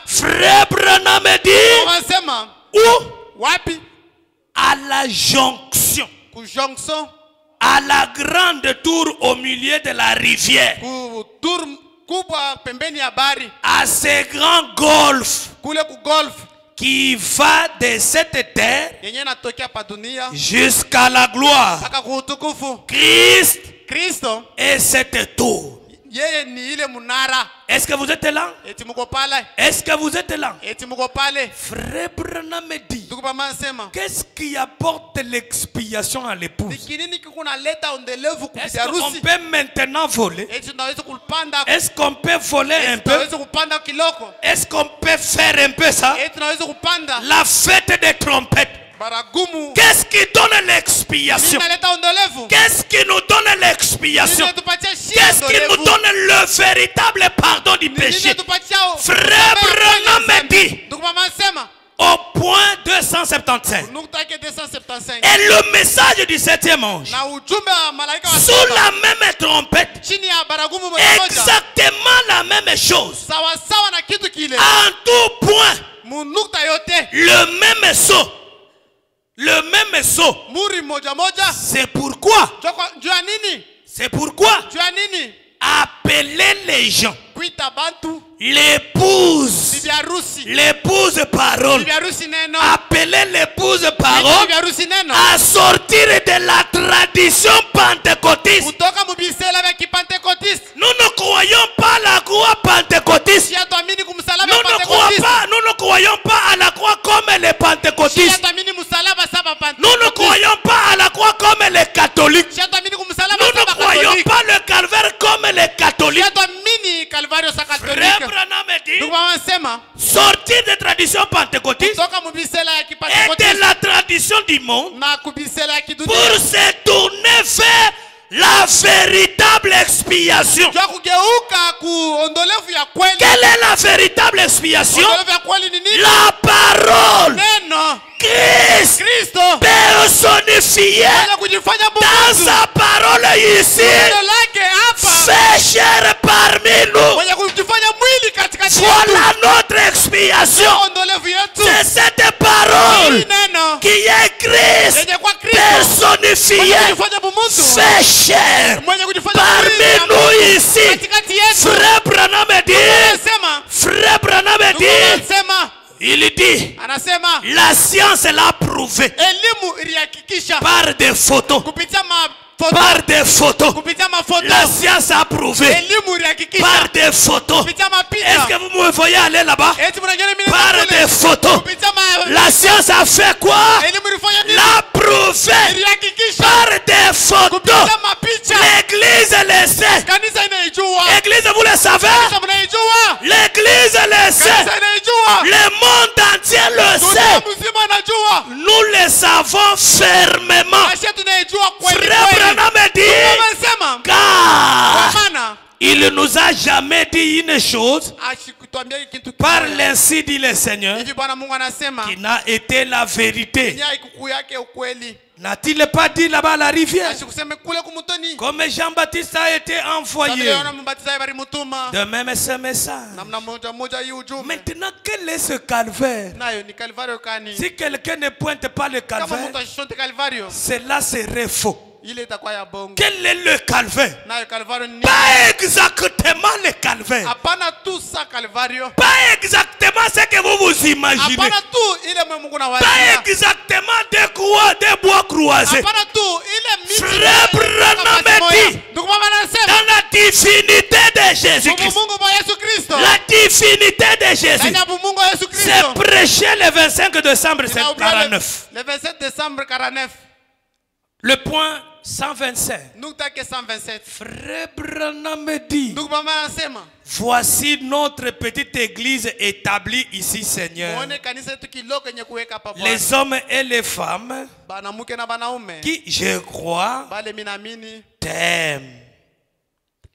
Frère Branham dit, où? À la jonction. À la grande tour au milieu de la rivière. À ce grand golfe qui va de cette terre jusqu'à la gloire. Christ est cette tour. Est-ce que vous êtes là? Est-ce que vous êtes là? Frère Branham dit, qu'est-ce qui apporte l'expiation à l'épouse? Est-ce qu'on peut maintenant voler? Est-ce qu'on peut voler un peu? Est-ce qu'on peut faire un peu ça? La fête des trompettes. Qu'est-ce qui donne l'expiation? Qu'est-ce qui nous donne l'expiation? Qu'est-ce qui nous donne le véritable pardon du péché? Frère Branham dit au point 275. Et le message du 7e ange sous la même trompette, exactement la même chose, en tout point le même saut. Le même saut. C'est pourquoi. C'est pourquoi. Appeler les gens. L'épouse. L'épouse parole. Appeler l'épouse parole à sortir de la tradition pentecôtiste. Nous ne croyons pas à la croix pentecôtiste. Nous ne croyons pas à la croix comme les pentecôtistes. Nous ne croyons pas à la croix comme les catholiques. Nous ne croyons pas le calvaire comme les catholiques. Frère Branham dit, sortir des traditions pentecôtistes et de la tradition du monde pour se tourner vers la véritable expiation. Quelle est la véritable expiation? La parole. Christ personnifié dans sa parole ici, fait chair par parmi nous. mwenye kujifanya mwili katikati Voilà notre expiation. ondolevu yetu. C'est cette parole Hii neno qui est Christ yenye kwa Kristo personnifié, mwenye kujifanya bumuntu, fait chair mwenye kujifanya parmi mwili nous ici. katikati yetu. Frère Branham dit, Anasema, Frère Branham dit, anasema, il dit, anasema la science l'a prouvé elimu ilihakikisha par des photos. kupitia mafoto, Par des photos. kupitia mafoto. La science a prouvé Elimu ilihakikisha par des photos. kupitia mapicha. Est-ce que vous me voyez aller là-bas? Eti mnajua mimi Par kule. des photos. Kupitia La science a fait quoi? elimu ilifanya nini? L'a prouvé Ilihakikisha par des photos. kupitia mapicha. L'église le sait. Kanisa inaijua. L'église, vous le savez? Kanisa mnaijua. L'église le sait. Kanisa inaijua. Le monde entier le Dunia sait. mzima anajua. Nous le savons fermement. Acha tunaijua kweli Frère kweli. Branham dit, Amesema car kwa maana il nous a jamais dit une chose, ashikutuambia kitu par kimoja. l'ainsi dit le Seigneur, Hivi Bwana Mungu anasema qui n'a été la vérité. nia ikuku yake ukweli. N'a-t-il pas dit là-bas à la rivière? Asikuseme kule kumutoni. Comme Jean-Baptiste a été envoyé. Sababu mbatizaji bali mutuma. De même ce message. Namna moja moja hii ujumbe. Maintenant, quel est ce calvaire? Nayo ni Calvario kani. Si quelqu'un ne pointe pas le Kama calvaire, mtu ashonte Calvario, cela serait faux. ile itakuwa ya bongo. Quel est le calvaire? Nayo Calvario ni Pas exactement le calvaire. hapana tu sa Calvario. Pas exactement ce que vous vous imaginez. Hapana tu ile mwe Mungu Pas anawazia. exactement des bois croisés. Hapana tu ile miti. Frère Branham dit, ndugu mama anasema dans la divinité de Mungu Jésus-Christ, Mungu wa Yesu Kristo. la divinité de Jésus, Ndani ya Mungu wa Yesu c'est Kristo. prêché le 25 décembre Inaubia 49. Le 27 décembre 49. Le point 125. Nukta ke 127. Frère Branham dit, Ndugu mama anasema voici notre petite église établie ici, Seigneur. muone kanisa yetu kiloko yenye kuweka hapa Bwana. Les hommes et les femmes Banamuke na banaume qui, je crois, bale minamini t'aiment.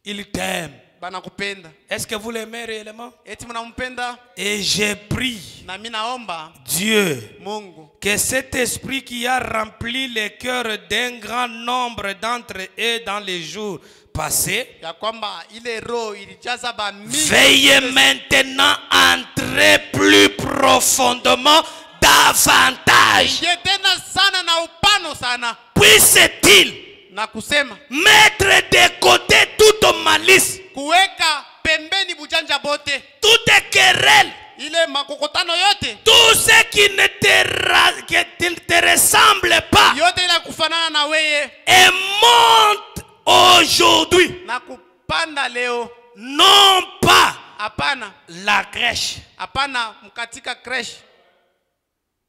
Ils t'aiment. banakupenda. Est-ce que vous l'aimez réellement? Eti mnampenda Et je prie na mimi naomba Dieu Mungu que cet esprit qui a rempli les cœurs d'un grand nombre d'entre eux dans les jours passés, ya kwamba ile roho ilijaza ba mingi. veuille maintenant entrer plus profondément davantage. Ingie tena sana na upano sana Puisse-t-il na kusema mettre de côté toute malice, kuweka pembeni bujanja bote, toute querelle, ile makokotano yote tout ce qui ne te ressemble pas, yote ile kufanana na weye et monte aujourd'hui, na kupanda leo. non pas Hapana, la crèche, hapana mkatika crash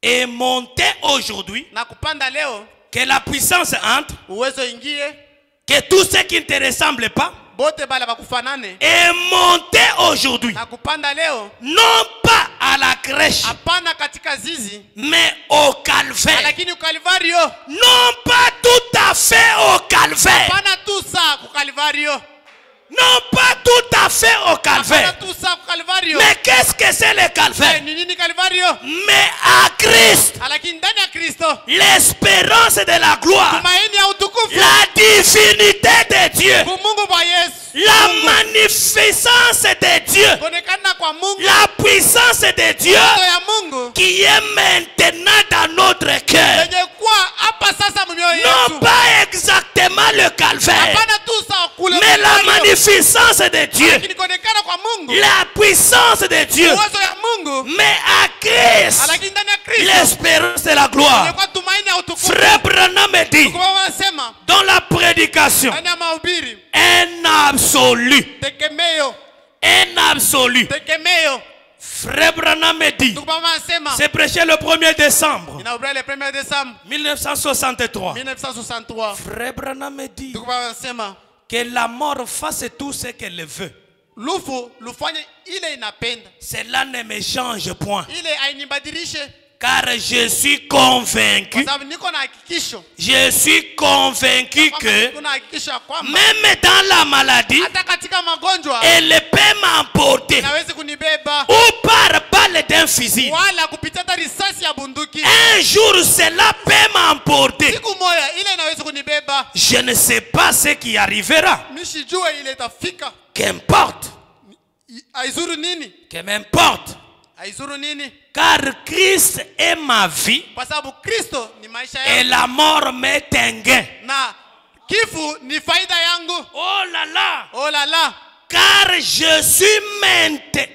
et monter aujourd'hui, na kupanda leo, que la puissance entre, uwezo ingie que tout ce qui ne te ressemble pas, bote bale bakufanane et monter aujourd'hui, na kupanda leo, non pas à la crèche, hapana katika zizi mais au calvaire. lakini Kalvario, Non pas tout à fait au calvaire. hapana tu saa ku Kalvario, Non pas tout à fait au hapana calvaire. tu saa ku Kalvario. Mais qu'est-ce que c'est le calvaire? Ni nini Kalvario? Mais à Christ, Lakini ndani ya Kristo l'espérance de la gloire, tumaini ya utukufu la divinité de Dieu, kwa Mungu kwa Yesu, la magnificence de Dieu, kuonekana kwa Mungu, la puissance de Dieu ndoto ya Mungu qui est maintenant dans notre cœur. yenye kuwa hapa sasa mioyo Non yetu, pas exactement le calvaire, hapana tu saa kule mais la Kalvario, magnificence de Dieu, lakini kuonekana kwa Mungu, la puissance de Dieu, uwezo ya Mungu, mais à Christ, lakini ndani ya Kristo l'espérance de la gloire. kwa tumaini ya utukufu. Frère Branham dit Kwa wanasema dans la prédication, ndani ya mahubiri, un absolu, tegemeo, un absolu. tegemeo. Frère Branham dit, Kwa wanasema c'est prêché le 1er décembre inaubra le 1er décembre 1963. 1963. Frère Branham dit Kwa wanasema que la mort fasse tout ce qu'elle veut. lufu lufanye ile inapenda, Cela ne me change point. ile ainibadilishe, Car je suis convaincu, kwa sababu niko na hakikisho, je suis convaincu que kuna hakikisho ya kwamba même dans la maladie, hata katika magonjwa elle peut m'emporter inaweza kunibeba, ou par balle d'un fusil. wala kupitia hata risasi ya bunduki. Un jour, cela peut m'emporter. Siku moja ile inaweza kunibeba, Je ne sais pas ce qui arrivera. mishijue ile itafika. Qu'importe. Aizuru nini? Que m'importe. Aizuru nini? Car Christ est ma vie Kwa sababu Kristo ni maisha et yangu. la mort m'est un gain. Na kifu ni faida yangu. Oh là là. Oh la la. Car je suis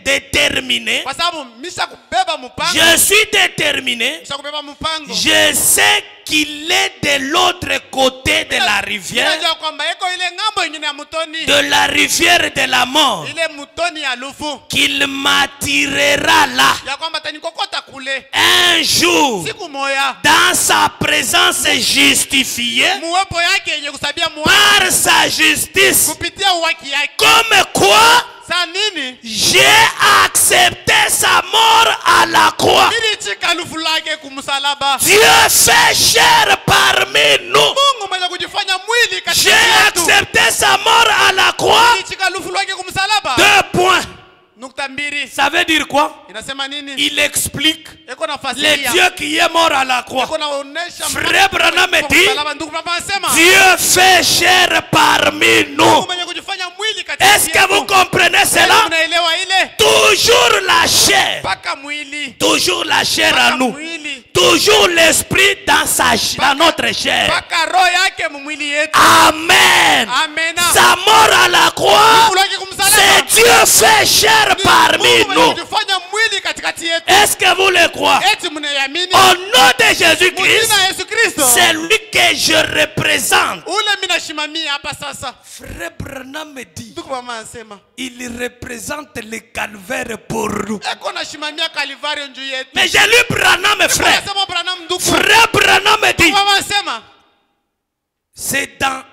déterminé. Kwa sababu misha kubeba mpango. Je suis déterminé. Misha kubeba mpango. Je sais qu'il est de l'autre côté de la rivière. Ninajua kwamba eko ile ngambo nyingine ya mtoni. De la rivière de la mort. Ile mtoni ya lufu. Qu'il m'attirera là. Ya kwamba tanikokota kule. Un jour. Siku moya. Dans sa présence justifiée. Muwepo yake yenye kusabia Par sa justice. kupitia uwaki yake. Comme quoi? Sa nini? J'ai accepté sa mort à la croix. Nilichika lufu lake kumsalaba. Dieu fait chair parmi nous. Mungu mwenye kujifanya mwili katika J'ai yetu. accepté sa mort à la croix. Nilichika lufu lake kumsalaba. 2 points. Nukta mbili. Ça veut dire quoi? Inasema nini? Il explique Eko na le fasiria. Dieu qui est mort à la croix. Eko na onesha Frère Branham dit, msalaba. Ndugu baba anasema. Dieu fait chair parmi nous. Mungu mwenye kujifanya mwili katika Est-ce que vous comprenez cela? Unaelewa ile? Toujours la chair. Paka mwili. Toujours la chair à Paka nous. mwili. Toujours l'esprit dans notre chair. Paka roho yake mwili yetu. Amen. Amena. Sa mort à la croix, Mungu lake kumsalaba. c'est Dieu fait chair parmi nous. Kujifanya mwili katikati yetu. Est-ce que vous le croyez? Eti mnayamini? Au nom de Jésus-Christ, Mjina Yesu Kristo. c'est lui que je représente. Ule mimi nashimamia hapa sasa. Frère Branham me dit, Ndugu mama anasema. il représente le calvaire pour nous. Eko nashimamia Kalvari njuu yetu. Mais j'ai lu Branham, frère. Anasema Branham ndugu. Frère Branham me dit, Ndugu mama anasema. c'est dans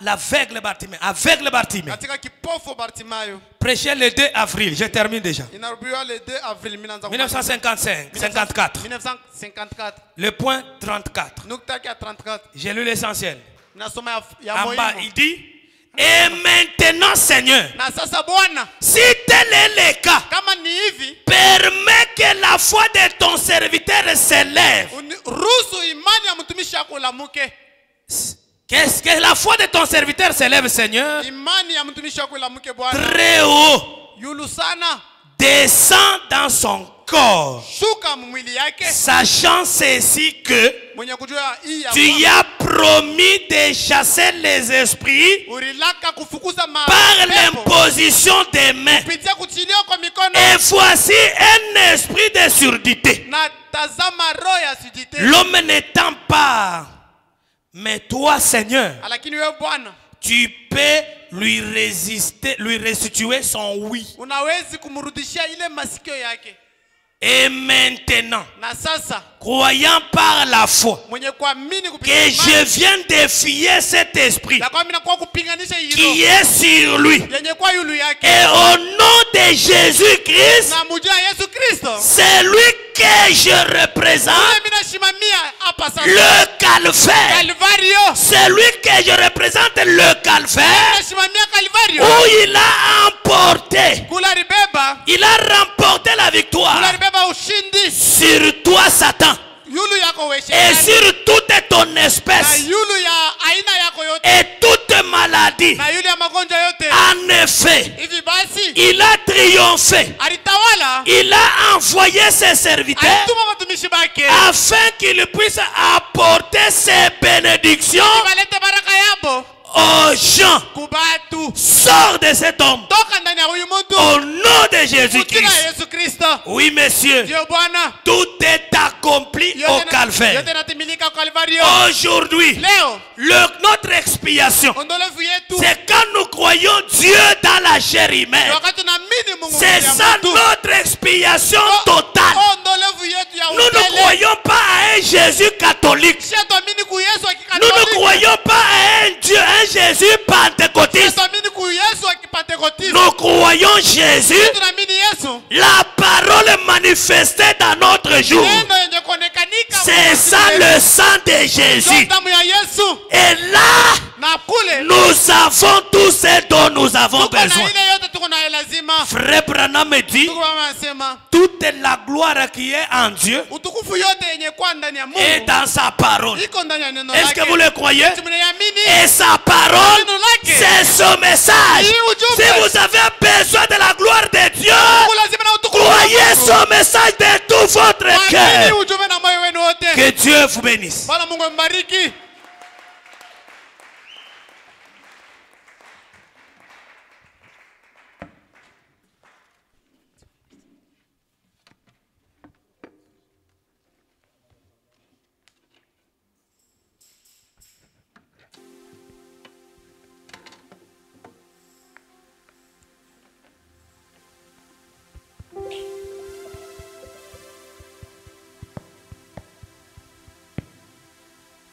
l'aveugle Bartimée. Aveugle Bartimée. Katika kipofu Bartimayo. Prêché le 2 avril, je termine déjà. Inarudiwa le 2 avril 1955, 54. 1954. Le point 34. Nukta yake ya 34. J'ai lu l'essentiel. Nasoma ya En bas, muhimu. il dit, et maintenant, Seigneur, Na sasa Bwana, si tel est le cas, kama ni hivi, permets que la foi de ton serviteur s'élève. ruhusu imani ya mtumishi wako ilamuke. Qu'est-ce que la foi de ton serviteur s'élève, Seigneur? Imani ya mtumishi wako ilamuke Bwana. Très haut. Yulu sana. Descend dans son corps. Shuka mwili yake. Sachant ceci que Mwenye kujua hii ya tu y as promis de chasser les esprits urilaka kufukuza par l'imposition des mains. kupitia kuchilia kwa mikono. Et voici un esprit de surdité. Na tazama roho ya sujite. L'homme n'étant pas, mais toi, Seigneur, Lakini wewe Bwana, tu peux lui résister, lui restituer son oui. unawezi kumrudishia ile masikio yake. Et maintenant, Na sasa croyant par la foi mwenye kuamini que kupitia je viens défier cet esprit na kwa mimi nakuwa kupinganisha hilo qui est sur lui, yenye kwa yulu yake. et au nom de Jésus-Christ, Na mujia Yesu Kristo. c'est lui que je représente, Mimi nashimamia hapa sasa. le calvaire. Calvario. C'est lui que je représente, le calvaire, Nashimamia Calvario. où il a emporté, Kula ribeba. il a remporté la victoire Kula ribeba ushindi. sur toi, Satan, Yulu yako we et shetani. sur toute ton Na espèce yulu ya aina yako yote. et toute maladie. Na yulu ya magonjwa yote. En effet, Hivi basi il a triomphé. alitawala. Il a envoyé ses serviteurs Alituma watumishi bake. afin qu'ils puissent apporter ses bénédictions Ibalete baraka yabo aux gens. kubatu. Sors de cet homme Toka ndani ya huyu mtu. au nom de Jina Jésus-Christ. Yesu Kristo. Oui, monsieur, Ndio Bwana. tout est accompli au calvaire. Yote natimilika Calvario. Aujourd'hui, Leo notre expiation, ondolevu yetu. c'est quand nous croyons Dieu dans la chair humaine. Wakati tunaamini Mungu. C'est ça notre expiation totale. Ondolevu yetu ya Nous ne croyons pas à un Jésus catholique. Tuamini ku Yesu wa Nous ne Kikatoliki. croyons pas à un Dieu, un Jésus pentecôtiste. Tuamini ku Yesu wa Kipentekoste. Nous croyons Jésus, Tunaamini Yesu. la parole manifestée dans notre jour. Neno yenye kuonekanika. C'est ça le sang de Jésus. Damu ya Yesu. Et là, Na kule. nous avons tout ce dont nous avons Tuko na besoin. ile yote tuko na lazima. Frère Branham me dit, Tuko anasema toute la gloire qui est en Dieu utukufu yote yenye kwa ndani ya est Mungu dans sa parole. iko ndani ya neno Est-ce lake. que vous le croyez? Tunaamini. Et sa parole, Neno lake. c'est son message. Hii ujumbe. Si vous avez besoin de la gloire de Dieu, entière. ujumbe na moyo wenu wote. Que Dieu vous bénisse. Bwana Mungu ambariki.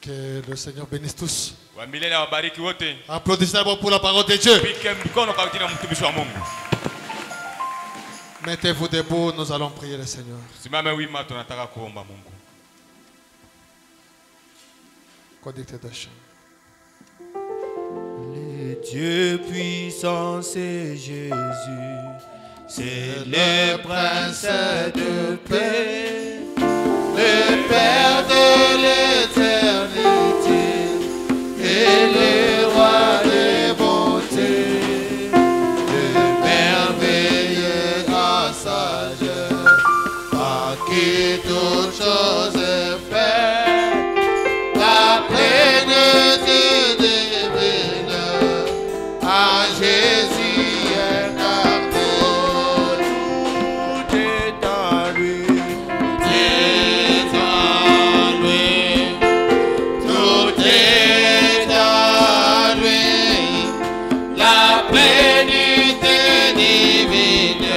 Que le Seigneur bénisse tous. Milele awabariki wote. Applaudissez d'abord pour la parole de Dieu. Pige mikono kwa ajili ya mtumishi wa Mungu. Mettez-vous debout, nous allons prier le Seigneur. Simame wima, tunataka kuomba Mungu. Conducteur de chant. Le Dieu puissant, c'est Jésus, c'est le prince de paix, le Père de l'éternité et le roi des bontés, le merveilleux sage, à qui toute chose est faite, la plénitude divine, à Jésus incarné, tout est en lui, tout est en lui, tout est en lui, la plénitude divine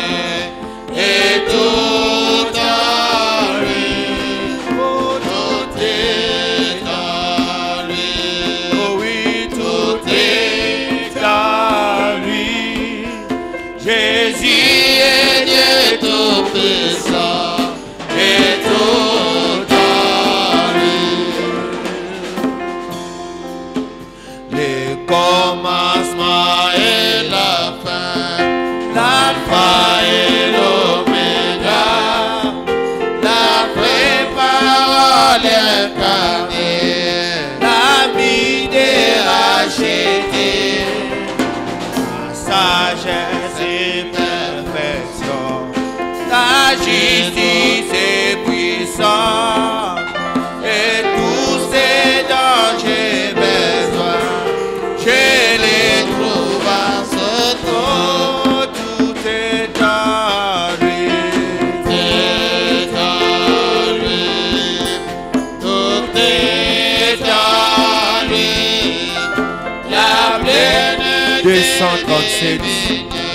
et tout en lui, tout est en lui, oh oui, tout est en lui, Jésus est Dieu tout-puissant et tout en lui. Le commencement et la fin, l'alpha et l'oméga, la vraie parole incarnée, l'ami déracheté, la sagesse et perfection, la justice et puissance, et tout ce dont j'ai besoin, je les trouve à ce trône, tout est en lui, tout est en lui, la pleine 237,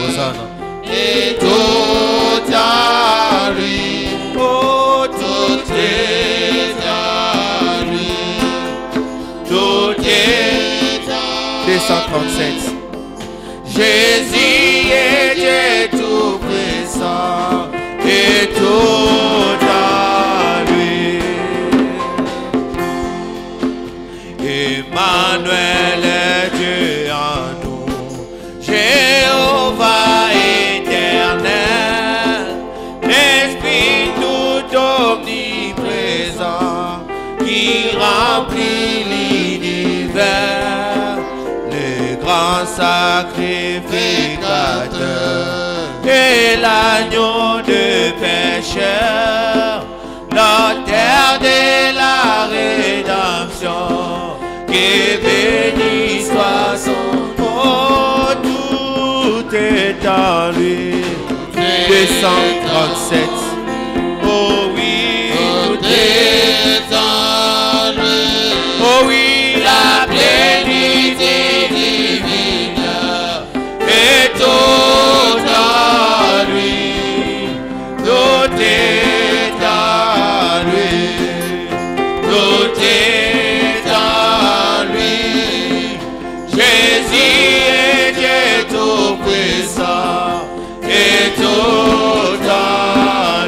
Hosanna. Et tout en lui, oh, tout est en lui, tout est en lui. 237. Jésus est Dieu tout puissant et tout en lui. Emmanuel est Dieu en nous, Jéhovah éternel, l'Esprit tout omniprésent qui remplit l'univers, le grand sacrificateur et l'agneau de pécheur, l'auteur de la rédemption, que béni soit son nom, tout est en lui. 237. Oh oui, tout est en lui. Oh oui, la plénitude divine est tout en lui. Tout est en lui. Tout est en lui. Jésus est Dieu tout puissant et tout en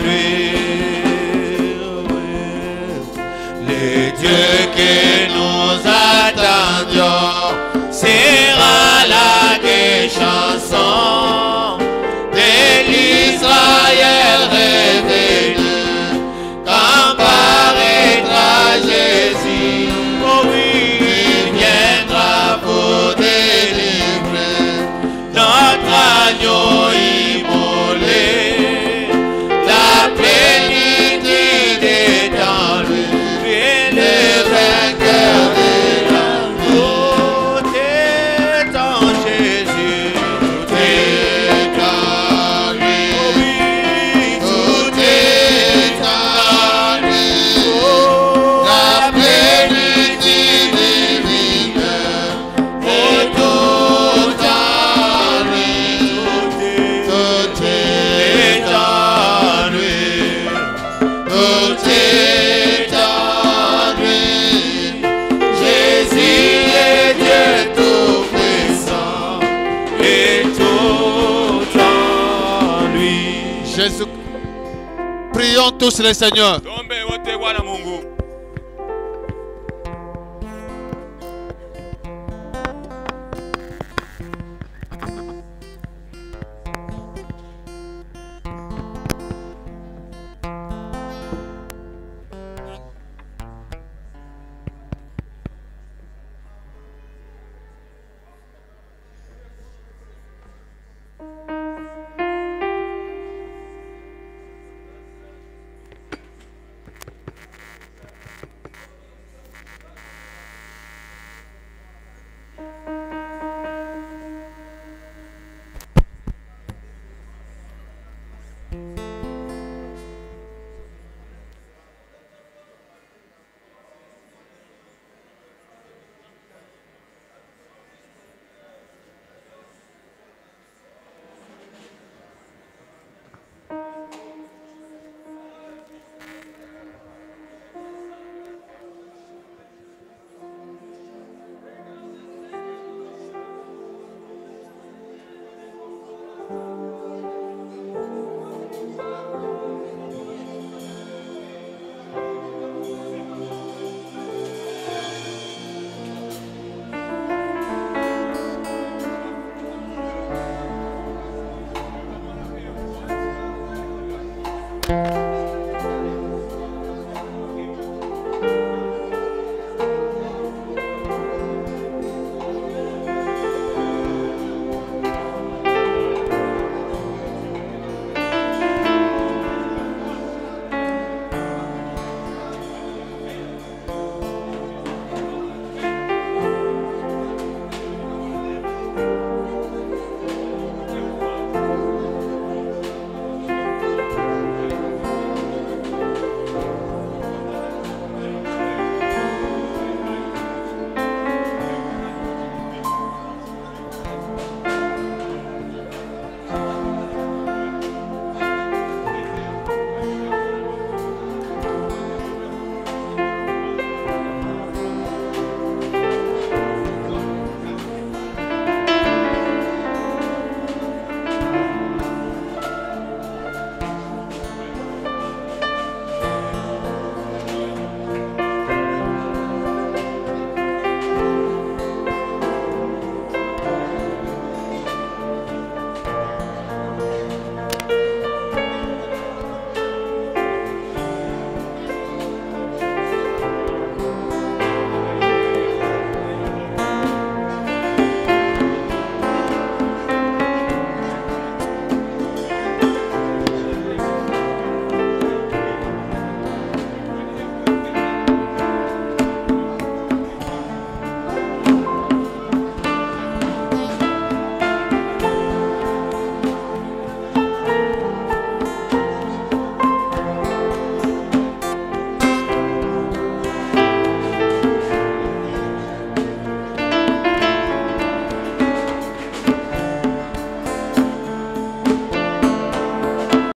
Jésus. Prions tous le Seigneur. Tuombe wote Bwana Mungu.